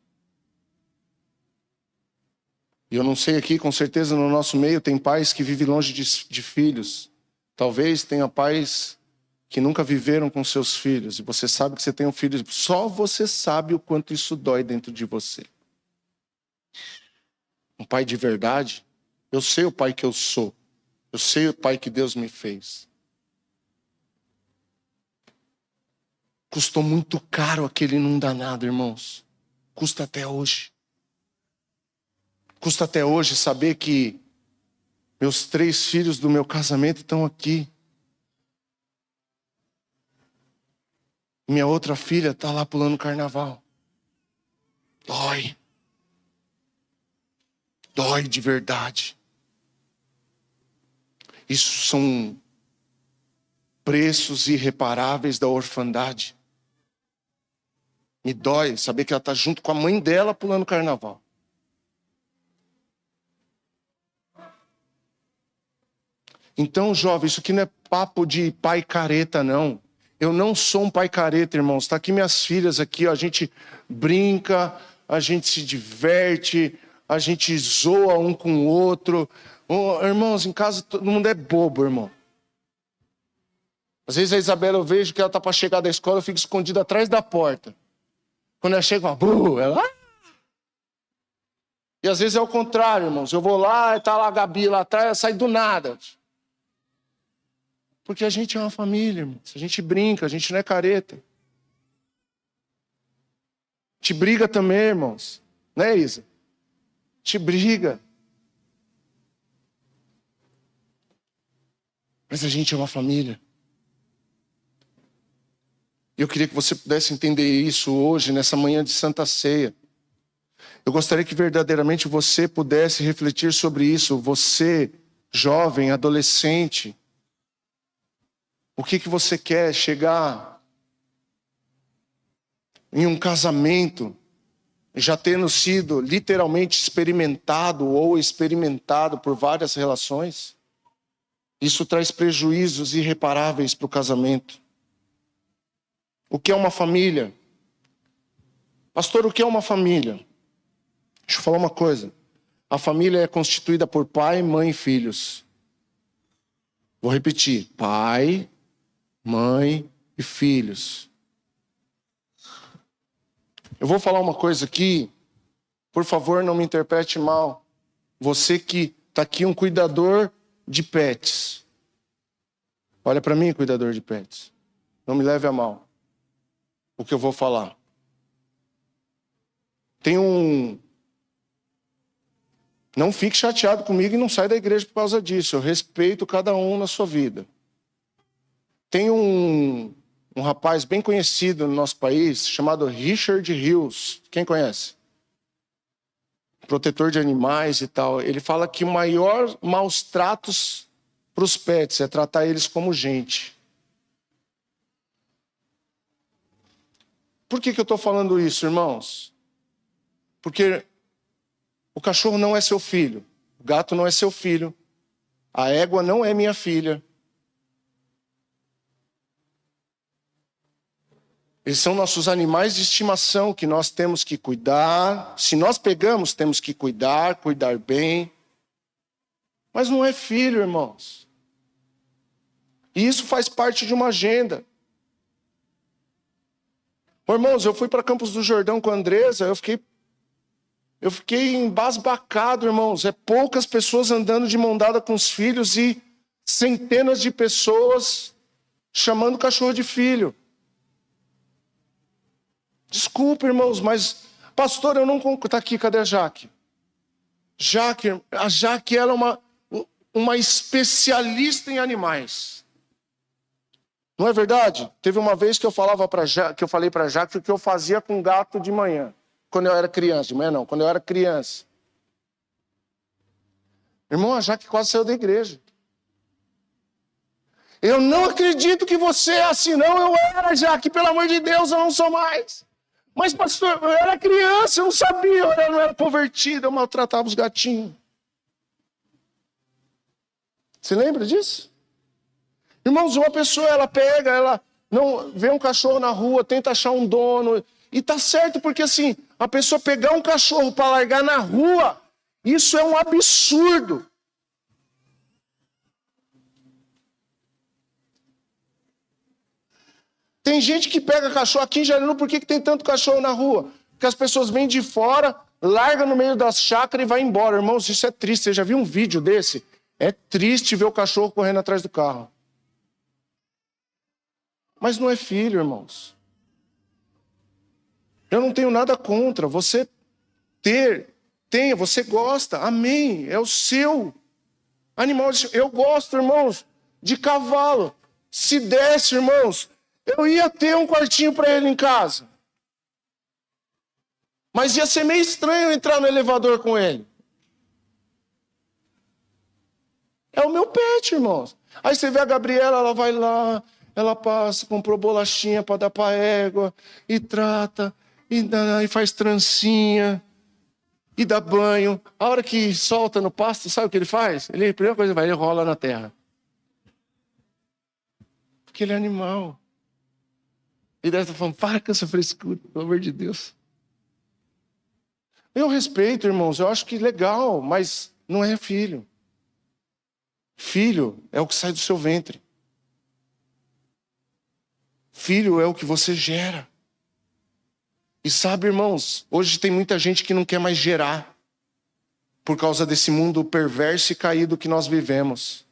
E eu não sei aqui, com certeza no nosso meio tem pais que vivem longe de filhos. Talvez tenha pais que nunca viveram com seus filhos. E você sabe que você tem um filho. Só você sabe o quanto isso dói dentro de você. Um pai de verdade. Eu sei o pai que eu sou. Eu sei o pai que Deus me fez. Custou muito caro aquele não dá nada, irmãos. Custa até hoje. Custa até hoje saber que meus 3 filhos do meu casamento estão aqui. Minha outra filha está lá pulando carnaval. Dói. Dói de verdade. Isso são preços irreparáveis da orfandade. Me dói saber que ela está junto com a mãe dela pulando carnaval. Então, jovem, isso aqui não é papo de pai careta, não. Eu não sou um pai careta, irmãos. Está aqui minhas filhas aqui, ó, a gente brinca, a gente se diverte, a gente zoa um com o outro. Irmãos, em casa todo mundo é bobo, irmão. Às vezes a Isabela, eu vejo que ela está para chegar da escola, eu fico escondido atrás da porta. Quando ela chega, ela... E às vezes é o contrário, irmãos. Eu vou lá, está lá a Gabi lá atrás, ela sai do nada. Porque a gente é uma família, irmãos. A gente brinca, a gente não é careta. A gente briga também, irmãos. Né, Isa? A gente briga. Mas a gente é uma família. Eu queria que você pudesse entender isso hoje, nessa manhã de Santa Ceia. Eu gostaria que verdadeiramente você pudesse refletir sobre isso. Você, jovem, adolescente. O que você quer? Chegar em um casamento, já tendo sido literalmente experimentado ou experimentado por várias relações? Isso traz prejuízos irreparáveis para o casamento. O que é uma família? Pastor, o que é uma família? Deixa eu falar uma coisa. A família é constituída por pai, mãe e filhos. Vou repetir. Pai, mãe e filhos. Eu vou falar uma coisa aqui. Por favor, não me interprete mal. Você que está aqui, um cuidador de pets. Olha para mim, cuidador de pets. Não me leve a mal o que eu vou falar. Não fique chateado comigo e não saia da igreja por causa disso. Eu respeito cada um na sua vida. Tem um rapaz bem conhecido no nosso país, chamado Richard Hughes. Quem conhece? Protetor de animais e tal. Ele fala que o maior maus tratos para os pets é tratar eles como gente. Por que eu estou falando isso, irmãos? Porque o cachorro não é seu filho, o gato não é seu filho, a égua não é minha filha. Eles são nossos animais de estimação que nós temos que cuidar. Se nós pegamos, temos que cuidar bem. Mas não é filho, irmãos. E isso faz parte de uma agenda. Irmãos, eu fui para Campos do Jordão com a Andresa, eu fiquei embasbacado, irmãos. É poucas pessoas andando de mão dada com os filhos e centenas de pessoas chamando o cachorro de filho. Desculpa, irmãos, mas... Pastor, eu não concordo. Está aqui, cadê a Jaque? A Jaque, ela é uma especialista em animais. Não é verdade? Teve uma vez que eu falei para a Jaque o que eu fazia com gato de manhã. Quando eu era criança. De manhã não, quando eu era criança. Irmão, a Jaque quase saiu da igreja. Eu não acredito que você é assim, não. Eu era, Jaque, pelo amor de Deus, eu não sou mais. Mas, pastor, eu era criança, eu não sabia, eu não era convertido, eu maltratava os gatinhos. Você lembra disso? Irmãos, uma pessoa, ela não vê um cachorro na rua, tenta achar um dono, e tá certo, porque assim, a pessoa pegar um cachorro para largar na rua, isso é um absurdo. Tem gente que pega cachorro aqui em Jarinu, por que tem tanto cachorro na rua? Porque as pessoas vêm de fora, largam no meio das chácaras e vai embora. Irmãos, isso é triste. Você já viu um vídeo desse? É triste ver o cachorro correndo atrás do carro. Mas não é filho, irmãos. Eu não tenho nada contra. Você tenha, você gosta. Amém. É o seu animal. Eu gosto, irmãos, de cavalo. Se desse, irmãos, eu ia ter um quartinho para ele em casa. Mas ia ser meio estranho entrar no elevador com ele. É o meu pet, irmãos. Aí você vê a Gabriela, ela vai lá, ela passa, comprou bolachinha para dar para a égua, e trata, e faz trancinha, e dá banho. A hora que solta no pasto, sabe o que ele faz? A primeira coisa ele rola na terra. Porque ele é animal. E deve estar falando, para com essa frescura, pelo amor de Deus. Eu respeito, irmãos, eu acho que legal, mas não é filho. Filho é o que sai do seu ventre. Filho é o que você gera. E sabe, irmãos, hoje tem muita gente que não quer mais gerar por causa desse mundo perverso e caído que nós vivemos.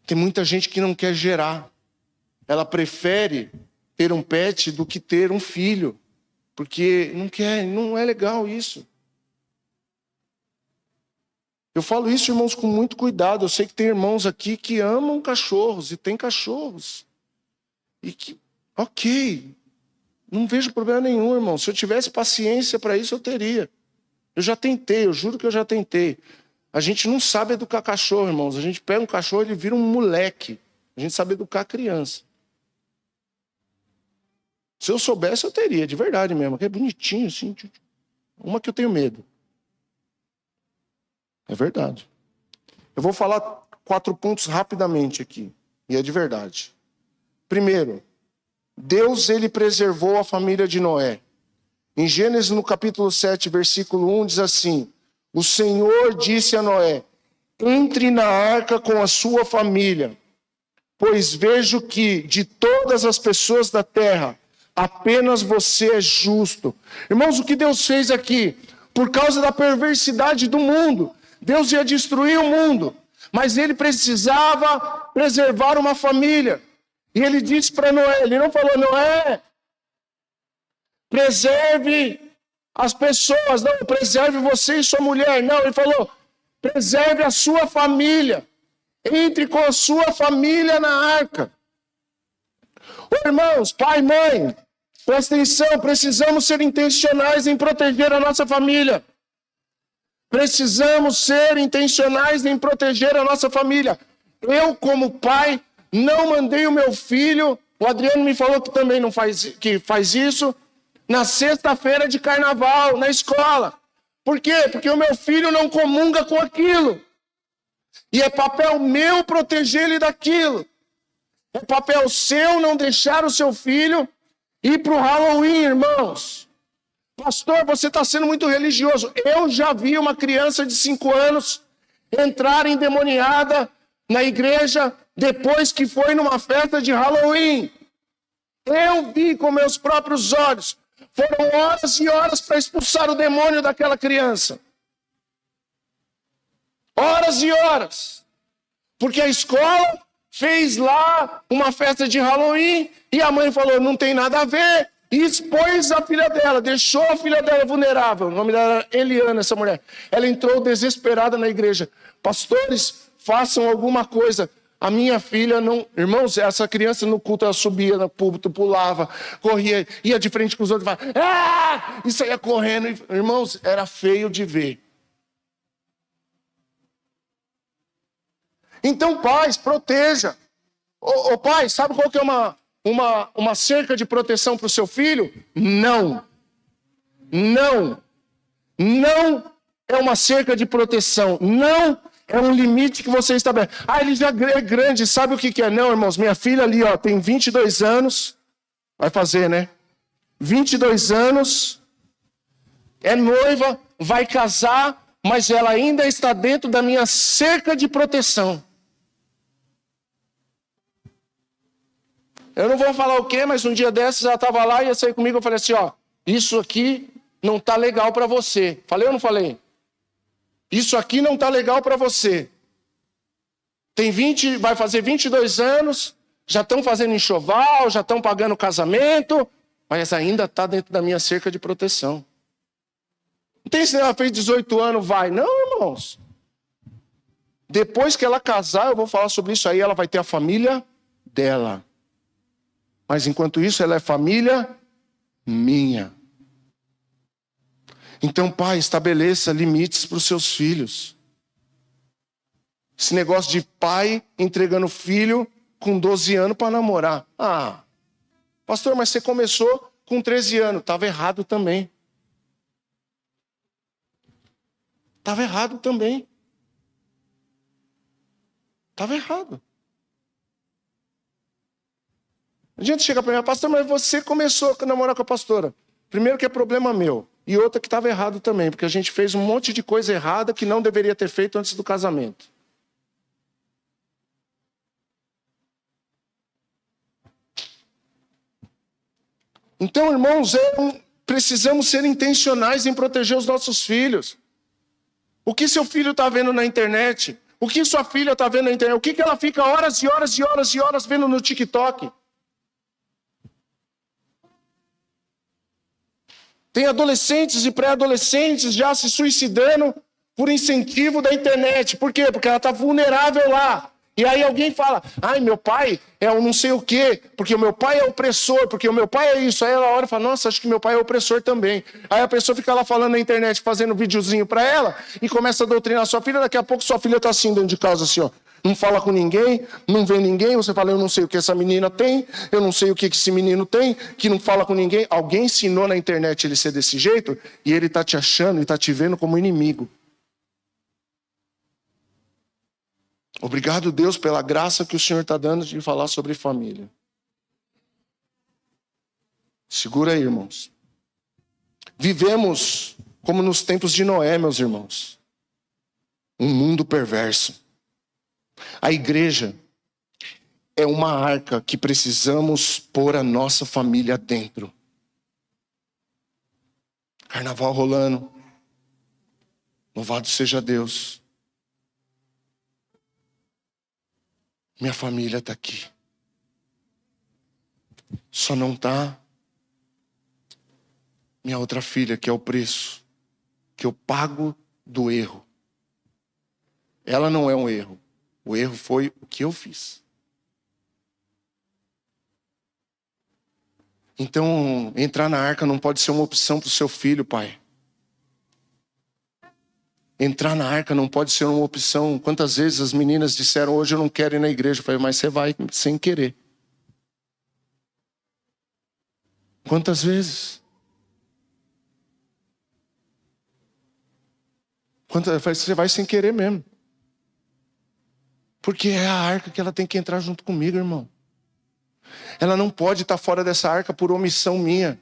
Tem muita gente que não quer gerar. Ela prefere ter um pet do que ter um filho, porque não quer, não é legal isso. Eu falo isso, irmãos, com muito cuidado. Eu sei que tem irmãos aqui que amam cachorros e tem cachorros. E que, ok, não vejo problema nenhum, irmão. Se eu tivesse paciência para isso, eu teria. Eu já tentei, eu juro que eu já tentei. A gente não sabe educar cachorro, irmãos. A gente pega um cachorro e ele vira um moleque. A gente sabe educar criança. Se eu soubesse, eu teria, de verdade mesmo. Que é bonitinho, assim. Uma que eu tenho medo. É verdade. Eu vou falar 4 pontos rapidamente aqui. E é de verdade. Primeiro, Deus, ele preservou a família de Noé. Em Gênesis, no capítulo 7, versículo 1, diz assim: o Senhor disse a Noé: entre na arca com a sua família, pois vejo que de todas as pessoas da terra, apenas você é justo. Irmãos, o que Deus fez aqui? Por causa da perversidade do mundo, Deus ia destruir o mundo, mas ele precisava preservar uma família. E ele disse para Noé, ele não falou: Noé, preserve as pessoas, não, preserve você e sua mulher. Não, ele falou: preserve a sua família. Entre com a sua família na arca. Ô, irmãos, pai, mãe, presta atenção, precisamos ser intencionais em proteger a nossa família. Precisamos ser intencionais em proteger a nossa família. Eu, como pai, não mandei o meu filho, o Adriano me falou que também não faz isso, na sexta-feira de carnaval, na escola. Por quê? Porque o meu filho não comunga com aquilo. E é papel meu proteger ele daquilo. É papel seu não deixar o seu filho ir para o Halloween, irmãos. Pastor, você está sendo muito religioso. Eu já vi uma criança de 5 anos entrar endemoniada na igreja depois que foi numa festa de Halloween. Eu vi com meus próprios olhos. Foram horas e horas para expulsar o demônio daquela criança. Horas e horas. Porque a escola fez lá uma festa de Halloween e a mãe falou: não tem nada a ver. E expôs a filha dela, deixou a filha dela vulnerável. O nome dela era Eliana, essa mulher. Ela entrou desesperada na igreja. Pastores, façam alguma coisa. A minha filha não... Irmãos, essa criança no culto, ela subia no púlpito, pulava, corria, ia de frente com os outros, e saía correndo. Irmãos, era feio de ver. Então, pais, proteja. Ô pai, sabe qual que é uma cerca de proteção para o seu filho? Não. Não. Não é uma cerca de proteção. Não é um limite que você estabelece. Ele já é grande, sabe o que é? Não, irmãos, minha filha ali, tem 22 anos. Vai fazer, né? 22 anos. É noiva, vai casar, mas ela ainda está dentro da minha cerca de proteção. Eu não vou falar o quê, mas um dia desses ela estava lá e ia sair comigo. Eu falei assim: isso aqui não está legal para você. Falei ou não falei? Isso aqui não está legal para você. Vai fazer 22 anos, já estão fazendo enxoval, já estão pagando casamento, mas ainda está dentro da minha cerca de proteção. Não tem se ela fez 18 anos, vai. Não, irmãos. Depois que ela casar, eu vou falar sobre isso aí, ela vai ter a família dela. Mas enquanto isso, ela é família minha. Então, pai, estabeleça limites para os seus filhos. Esse negócio de pai entregando filho com 12 anos para namorar. Pastor, mas você começou com 13 anos. Estava errado também. Estava errado também. Estava errado. A gente chega para mim: pastor, mas você começou a namorar com a pastora. Primeiro que é problema meu. e outra que estava errado também, porque a gente fez um monte de coisa errada que não deveria ter feito antes do casamento. Então, irmãos, precisamos ser intencionais em proteger os nossos filhos. O que seu filho está vendo na internet? O que sua filha está vendo na internet? O que ela fica horas e horas e horas e horas vendo no TikTok? Tem adolescentes e pré-adolescentes já se suicidando por incentivo da internet. Por quê? Porque ela está vulnerável lá. E aí alguém fala, ai, meu pai é um não sei o quê, porque o meu pai é opressor, porque o meu pai é isso. Aí ela olha e fala, nossa, acho que meu pai é opressor também. Aí a pessoa fica lá falando na internet, fazendo videozinho para ela, e começa a doutrinar sua filha, daqui a pouco sua filha está assim dentro de casa, assim, ó. Não fala com ninguém, não vê ninguém, você fala, eu não sei o que essa menina tem, eu não sei o que esse menino tem, que não fala com ninguém. Alguém ensinou na internet ele ser desse jeito, e ele está te achando e está te vendo como inimigo. Obrigado, Deus, pela graça que o Senhor está dando de falar sobre família. Segura aí, irmãos. Vivemos como nos tempos de Noé, meus irmãos. Um mundo perverso. A igreja é uma arca que precisamos pôr a nossa família dentro. Carnaval rolando. Louvado seja Deus. Minha família está aqui. Só não está minha outra filha, que é o preço que eu pago do erro. Ela não é um erro. O erro foi o que eu fiz. Então, entrar na arca não pode ser uma opção para o seu filho, pai. Entrar na arca não pode ser uma opção. Quantas vezes as meninas disseram, hoje eu não quero ir na igreja. Eu falei, mas você vai sem querer. Quantas vezes? Eu falei, você vai sem querer mesmo. Porque é a arca que ela tem que entrar junto comigo, irmão. Ela não pode estar fora dessa arca por omissão minha.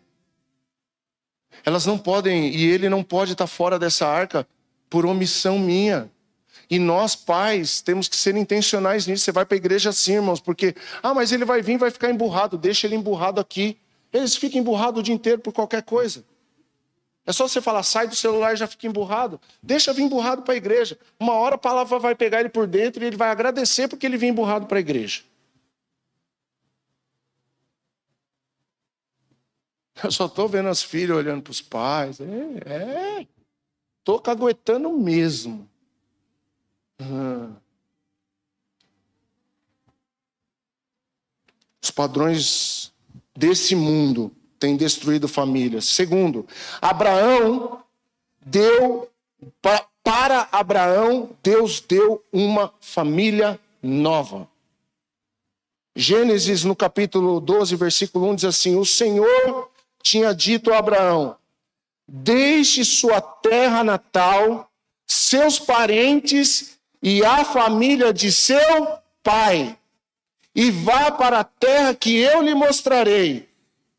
Elas não podem, e ele não pode estar fora dessa arca por omissão minha. E nós, pais, temos que ser intencionais nisso. Você vai para a igreja assim, irmãos, porque, mas ele vai vir e vai ficar emburrado. Deixa ele emburrado aqui. Eles ficam emburrados o dia inteiro por qualquer coisa. É só você falar, sai do celular e já fica emburrado. Deixa vir emburrado para a igreja. Uma hora a palavra vai pegar ele por dentro e ele vai agradecer porque ele vem emburrado para a igreja. Eu só estou vendo as filhas olhando para os pais. Estou caguetando mesmo. Os padrões desse mundo têm destruído famílias. Segundo, Abraão deu, para Abraão, Deus deu uma família nova. Gênesis, no capítulo 12, versículo 1, diz assim, o Senhor tinha dito a Abraão, deixe sua terra natal, seus parentes e a família de seu pai, e vá para a terra que eu lhe mostrarei.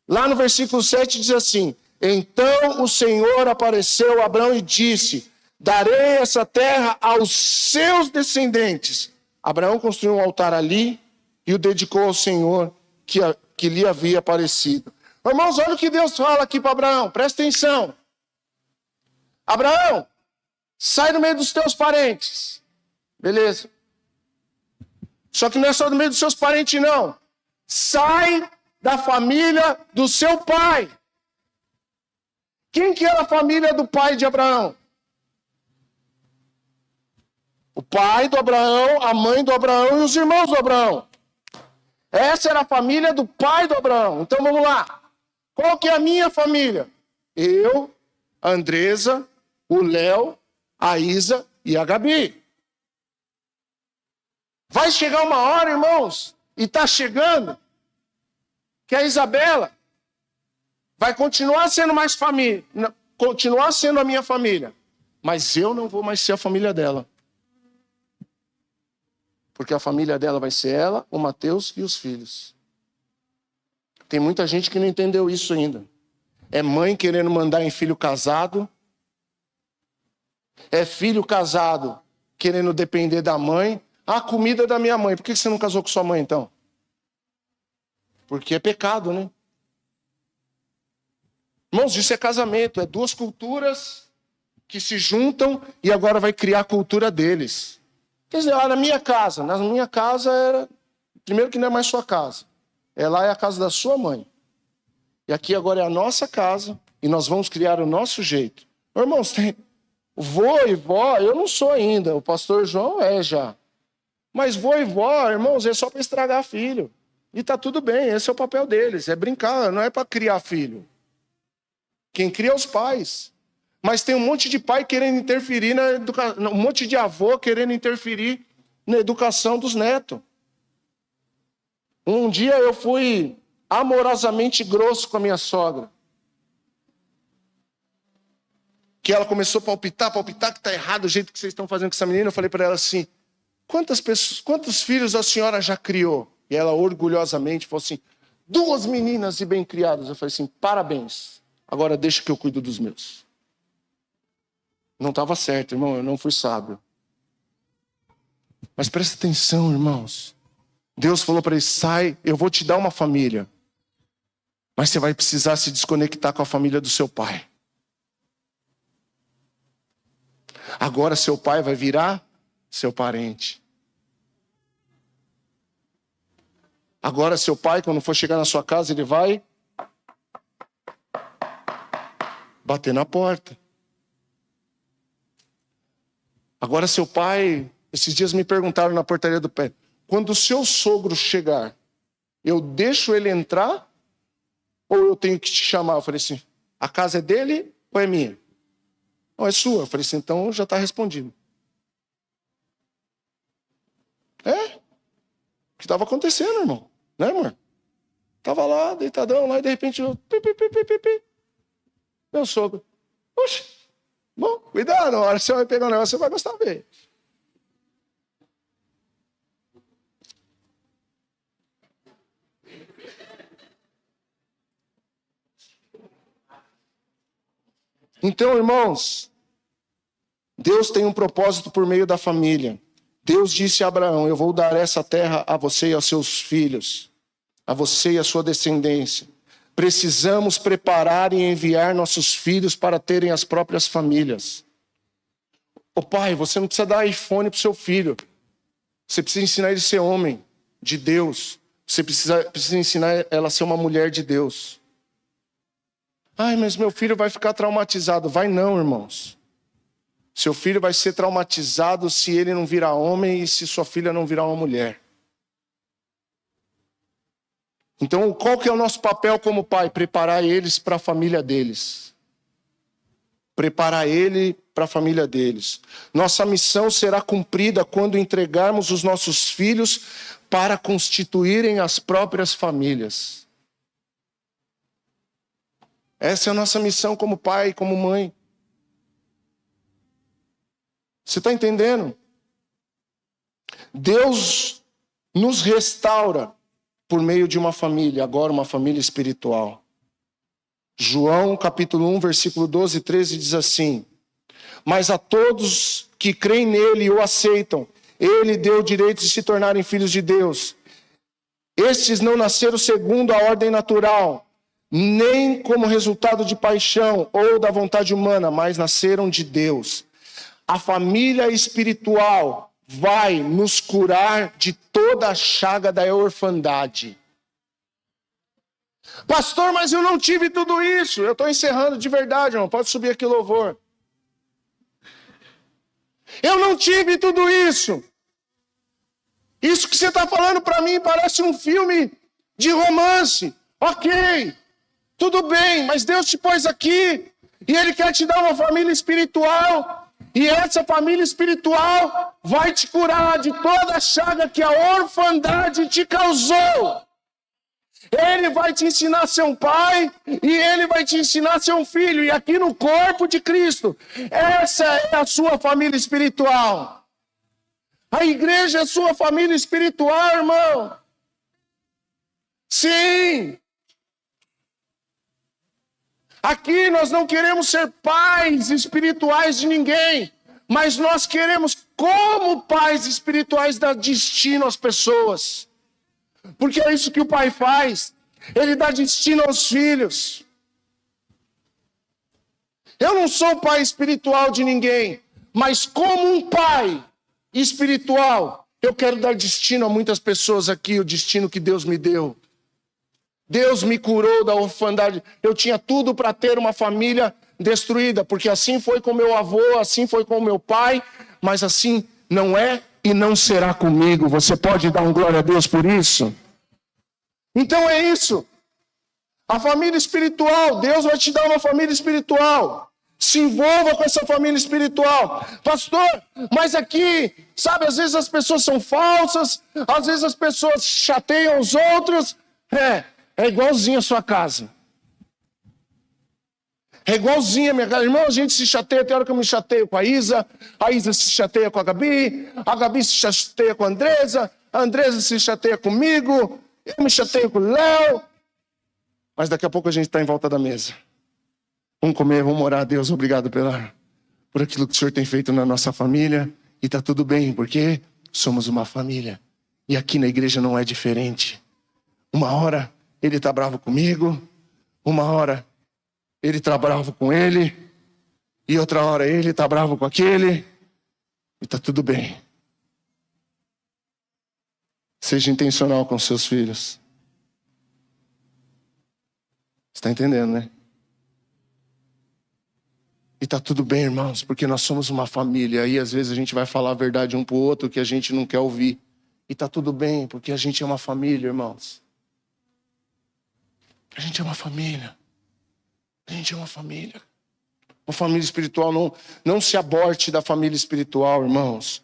Lá no versículo 7 diz assim, então o Senhor apareceu a Abraão e disse, darei essa terra aos seus descendentes. Abraão construiu um altar ali e o dedicou ao Senhor que lhe havia aparecido. Irmãos, olha o que Deus fala aqui para Abraão, presta atenção. Abraão, sai do meio dos teus parentes. Beleza. Só que não é só do meio dos seus parentes, não. Sai da família do seu pai. Quem que era a família do pai de Abraão? O pai do Abraão, a mãe do Abraão e os irmãos do Abraão. Essa era a família do pai do Abraão. Então vamos lá. Qual que é a minha família? Eu, a Andresa, o Léo, a Isa e a Gabi. Vai chegar uma hora, irmãos, e está chegando, que a Isabela vai continuar sendo mais família, continuar sendo a minha família, mas eu não vou mais ser a família dela. Porque a família dela vai ser ela, o Mateus e os filhos. Tem muita gente que não entendeu isso ainda. É mãe querendo mandar em filho casado. É filho casado querendo depender da mãe. A comida é da minha mãe. Por que você não casou com sua mãe, então? Porque é pecado, né? Irmãos, isso é casamento. É duas culturas que se juntam e agora vai criar a cultura deles. Quer dizer, na minha casa era... Primeiro que não é mais sua casa. Lá é a casa da sua mãe. E aqui agora é a nossa casa e nós vamos criar o nosso jeito. Irmãos, tem vô e vó, eu não sou ainda, o pastor João é já. Mas vô e vó, irmãos, é só para estragar filho. E tá tudo bem, esse é o papel deles, é brincar, não é para criar filho. Quem cria é os pais. Mas tem um monte de pai querendo interferir na educação, um monte de avô querendo interferir na educação dos netos. Um dia eu fui amorosamente grosso com a minha sogra. Que ela começou a palpitar que está errado o jeito que vocês estão fazendo com essa menina. Eu falei para ela assim, quantos filhos a senhora já criou? E ela orgulhosamente falou assim, 2 meninas e bem criadas. Eu falei assim, parabéns, agora deixa que eu cuido dos meus. Não estava certo, irmão, eu não fui sábio. Mas presta atenção, irmãos. Deus falou para ele, sai, eu vou te dar uma família. Mas você vai precisar se desconectar com a família do seu pai. Agora seu pai vai virar seu parente. Agora seu pai, quando for chegar na sua casa, ele vai bater na porta. Agora seu pai, esses dias me perguntaram na portaria do pé, quando o seu sogro chegar, eu deixo ele entrar ou eu tenho que te chamar? Eu falei assim, a casa é dele ou é minha? Não, é sua. Eu falei assim, então já está respondido. O que estava acontecendo, irmão? Né, irmão? Estava lá, deitadão, lá, e de repente eu... Meu sogro. Oxe, bom, cuidado, na hora que você vai pegar o negócio, você vai gostar dele. Então, irmãos, Deus tem um propósito por meio da família. Deus disse a Abraão, eu vou dar essa terra a você e aos seus filhos, a você e a sua descendência. Precisamos preparar e enviar nossos filhos para terem as próprias famílias. Ô pai, você não precisa dar iPhone para o seu filho. Você precisa ensinar ele a ser homem de Deus. Você precisa ensinar ela a ser uma mulher de Deus. Ai, mas meu filho vai ficar traumatizado. Vai não, irmãos. Seu filho vai ser traumatizado se ele não virar homem e se sua filha não virar uma mulher. Então, qual que é o nosso papel como pai? Preparar eles para a família deles. Preparar ele para a família deles. Nossa missão será cumprida quando entregarmos os nossos filhos para constituírem as próprias famílias. Essa é a nossa missão como pai e como mãe. Você está entendendo? Deus nos restaura por meio de uma família, agora uma família espiritual. João capítulo 1, versículo 12 e 13 diz assim, mas a todos que creem nele e o aceitam, ele deu o direito de se tornarem filhos de Deus. Estes não nasceram segundo a ordem natural, nem como resultado de paixão ou da vontade humana, mas nasceram de Deus. A família espiritual vai nos curar de toda a chaga da orfandade. Pastor, mas eu não tive tudo isso. Eu estou encerrando de verdade, irmão. Pode subir aqui o louvor. Eu não tive tudo isso. Isso que você está falando para mim parece um filme de romance. Ok, tudo bem, mas Deus te pôs aqui e Ele quer te dar uma família espiritual. E essa família espiritual vai te curar de toda a chaga que a orfandade te causou. Ele vai te ensinar a ser um pai e Ele vai te ensinar a ser um filho. E aqui no corpo de Cristo, essa é a sua família espiritual. A igreja é a sua família espiritual, irmão. Sim. Aqui nós não queremos ser pais espirituais de ninguém, mas nós queremos, como pais espirituais, dar destino às pessoas. Porque é isso que o pai faz. Ele dá destino aos filhos. Eu não sou pai espiritual de ninguém, mas como um pai espiritual, eu quero dar destino a muitas pessoas aqui, o destino que Deus me deu. Deus me curou da orfandade. Eu tinha tudo para ter uma família destruída, porque assim foi com meu avô, assim foi com meu pai, mas assim não é e não será comigo. Você pode dar um glória a Deus por isso? Então é isso. A família espiritual, Deus vai te dar uma família espiritual. Se envolva com essa família espiritual. Pastor, mas aqui, sabe, às vezes as pessoas são falsas, às vezes as pessoas chateiam os outros. É igualzinho a sua casa. É igualzinho a minha casa. Irmão, a gente se chateia, tem hora que eu me chateio com a Isa se chateia com a Gabi se chateia com a Andresa se chateia comigo, eu me chateio com o Léo. Mas daqui a pouco a gente está em volta da mesa. Vamos comer, vamos orar a Deus, obrigado por aquilo que o Senhor tem feito na nossa família. E está tudo bem, porque somos uma família. E aqui na igreja não é diferente. Uma hora ele está bravo comigo, uma hora ele está bravo com ele, e outra hora ele está bravo com aquele, e está tudo bem. Seja intencional com seus filhos. Está entendendo, né? E está tudo bem, irmãos, porque nós somos uma família. Aí às vezes a gente vai falar a verdade um para o outro que a gente não quer ouvir. E está tudo bem, porque a gente é uma família, irmãos. A gente é uma família. A gente é uma família. Uma família espiritual, não se aborte da família espiritual, irmãos.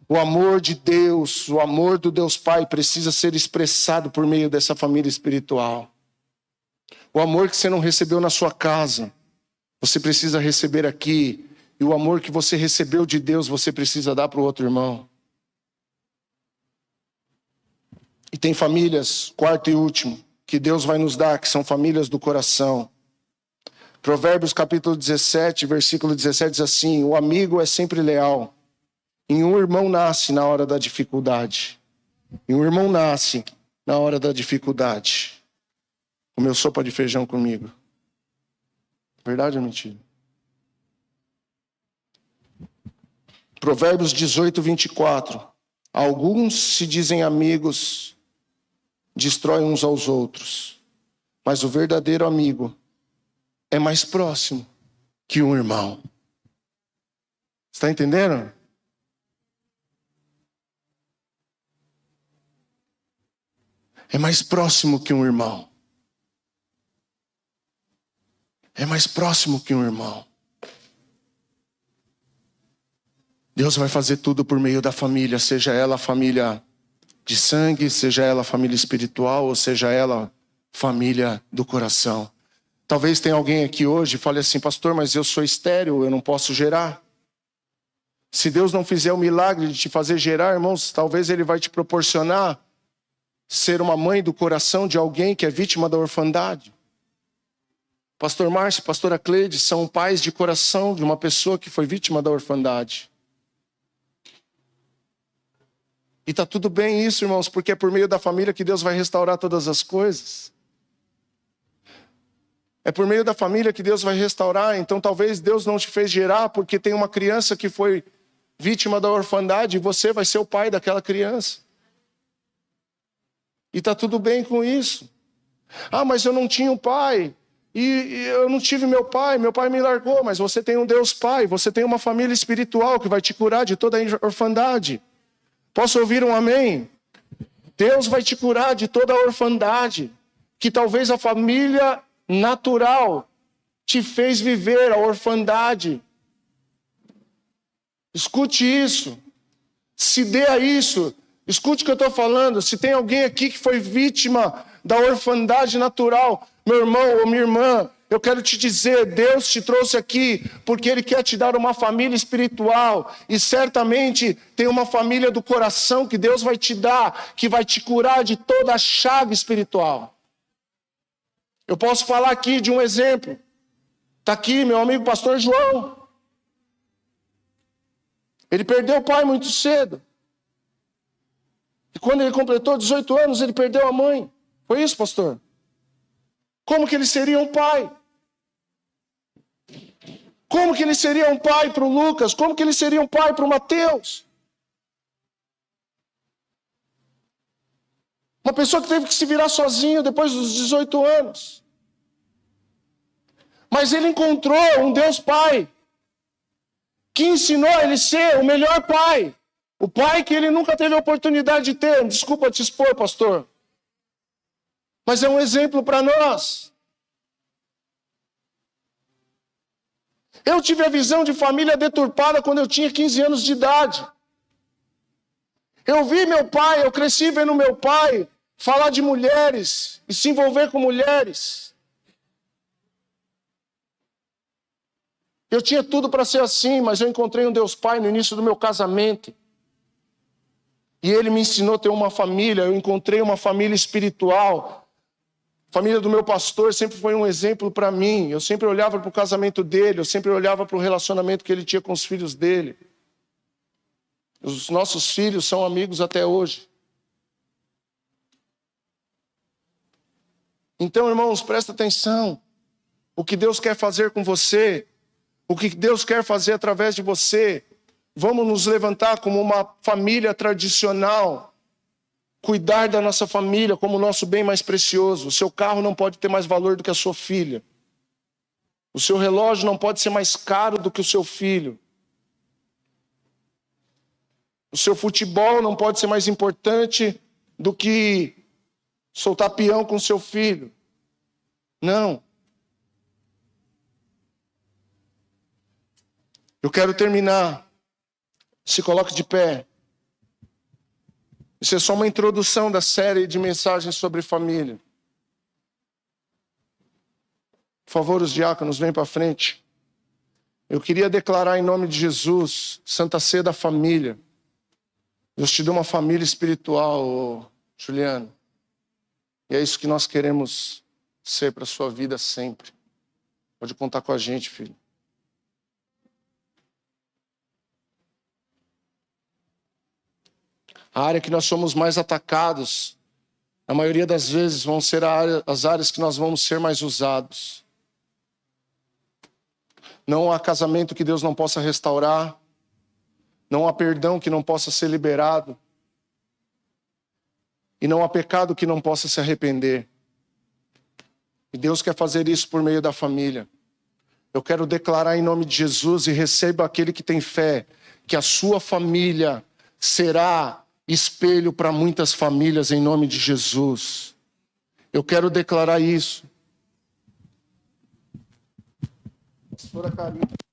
O amor de Deus, o amor do Deus Pai precisa ser expressado por meio dessa família espiritual. O amor que você não recebeu na sua casa, você precisa receber aqui. E o amor que você recebeu de Deus, você precisa dar para o outro irmão. E tem famílias, quarto e último, que Deus vai nos dar, que são famílias do coração. Provérbios capítulo 17, versículo 17 diz assim: o amigo é sempre leal. E um irmão nasce na hora da dificuldade. E um irmão nasce na hora da dificuldade. Comeu sopa de feijão comigo. Verdade ou mentira? Provérbios 18, 24. Alguns se dizem amigos, destroem uns aos outros. Mas o verdadeiro amigo é mais próximo que um irmão. Está entendendo? É mais próximo que um irmão. É mais próximo que um irmão. Deus vai fazer tudo por meio da família, seja ela família de sangue, seja ela família espiritual, ou seja ela família do coração. Talvez tenha alguém aqui hoje e fale assim: pastor, mas eu sou estéril, eu não posso gerar. Se Deus não fizer o milagre de te fazer gerar, irmãos, talvez Ele vai te proporcionar ser uma mãe do coração de alguém que é vítima da orfandade. Pastor Márcio, pastora Cleide são pais de coração de uma pessoa que foi vítima da orfandade. E está tudo bem isso, irmãos, porque é por meio da família que Deus vai restaurar todas as coisas. É por meio da família que Deus vai restaurar. Então talvez Deus não te fez gerar porque tem uma criança que foi vítima da orfandade e você vai ser o pai daquela criança. E está tudo bem com isso. Ah, mas eu não tinha um pai. E eu não tive meu pai me largou. Mas você tem um Deus Pai, você tem uma família espiritual que vai te curar de toda a orfandade. Posso ouvir um amém? Deus vai te curar de toda a orfandade, que talvez a família natural te fez viver, a orfandade. Escute isso. Se dê a isso. Escute o que eu estou falando. Se tem alguém aqui que foi vítima da orfandade natural, meu irmão ou minha irmã, eu quero te dizer, Deus te trouxe aqui porque Ele quer te dar uma família espiritual. E certamente tem uma família do coração que Deus vai te dar, que vai te curar de toda a chaga espiritual. Eu posso falar aqui de um exemplo. Está aqui meu amigo pastor João. Ele perdeu o pai muito cedo. E quando ele completou 18 anos, ele perdeu a mãe. Foi isso, pastor? Como que ele seria um pai? Como que ele seria um pai para o Lucas? Como que ele seria um pai para o Mateus? Uma pessoa que teve que se virar sozinho depois dos 18 anos. Mas ele encontrou um Deus Pai que ensinou a ele ser o melhor pai. O pai que ele nunca teve a oportunidade de ter. Desculpa te expor, pastor. Mas é um exemplo para nós. Eu tive a visão de família deturpada quando eu tinha 15 anos de idade. Eu vi meu pai, eu cresci vendo meu pai falar de mulheres e se envolver com mulheres. Eu tinha tudo para ser assim, mas eu encontrei um Deus Pai no início do meu casamento. E Ele me ensinou a ter uma família, eu encontrei uma família espiritual. A família do meu pastor sempre foi um exemplo para mim. Eu sempre olhava para o casamento dele, eu sempre olhava para o relacionamento que ele tinha com os filhos dele. Os nossos filhos são amigos até hoje. Então, irmãos, presta atenção. O que Deus quer fazer com você, o que Deus quer fazer através de você. Vamos nos levantar como uma família tradicional. Cuidar da nossa família como o nosso bem mais precioso. O seu carro não pode ter mais valor do que a sua filha. O seu relógio não pode ser mais caro do que o seu filho. O seu futebol não pode ser mais importante do que soltar peão com seu filho. Não. Eu quero terminar. Se coloque de pé. Isso é só uma introdução da série de mensagens sobre família. Por favor, os diáconos, vêm para frente. Eu queria declarar em nome de Jesus, Santa Ceia da família. Deus te deu uma família espiritual, Juliano. E é isso que nós queremos ser para a sua vida sempre. Pode contar com a gente, filho. A área que nós somos mais atacados, na maioria das vezes, vão ser as áreas que nós vamos ser mais usados. Não há casamento que Deus não possa restaurar. Não há perdão que não possa ser liberado. E não há pecado que não possa se arrepender. E Deus quer fazer isso por meio da família. Eu quero declarar em nome de Jesus e receba aquele que tem fé, que a sua família será espelho para muitas famílias em nome de Jesus. Eu quero declarar isso. Pastora Karine.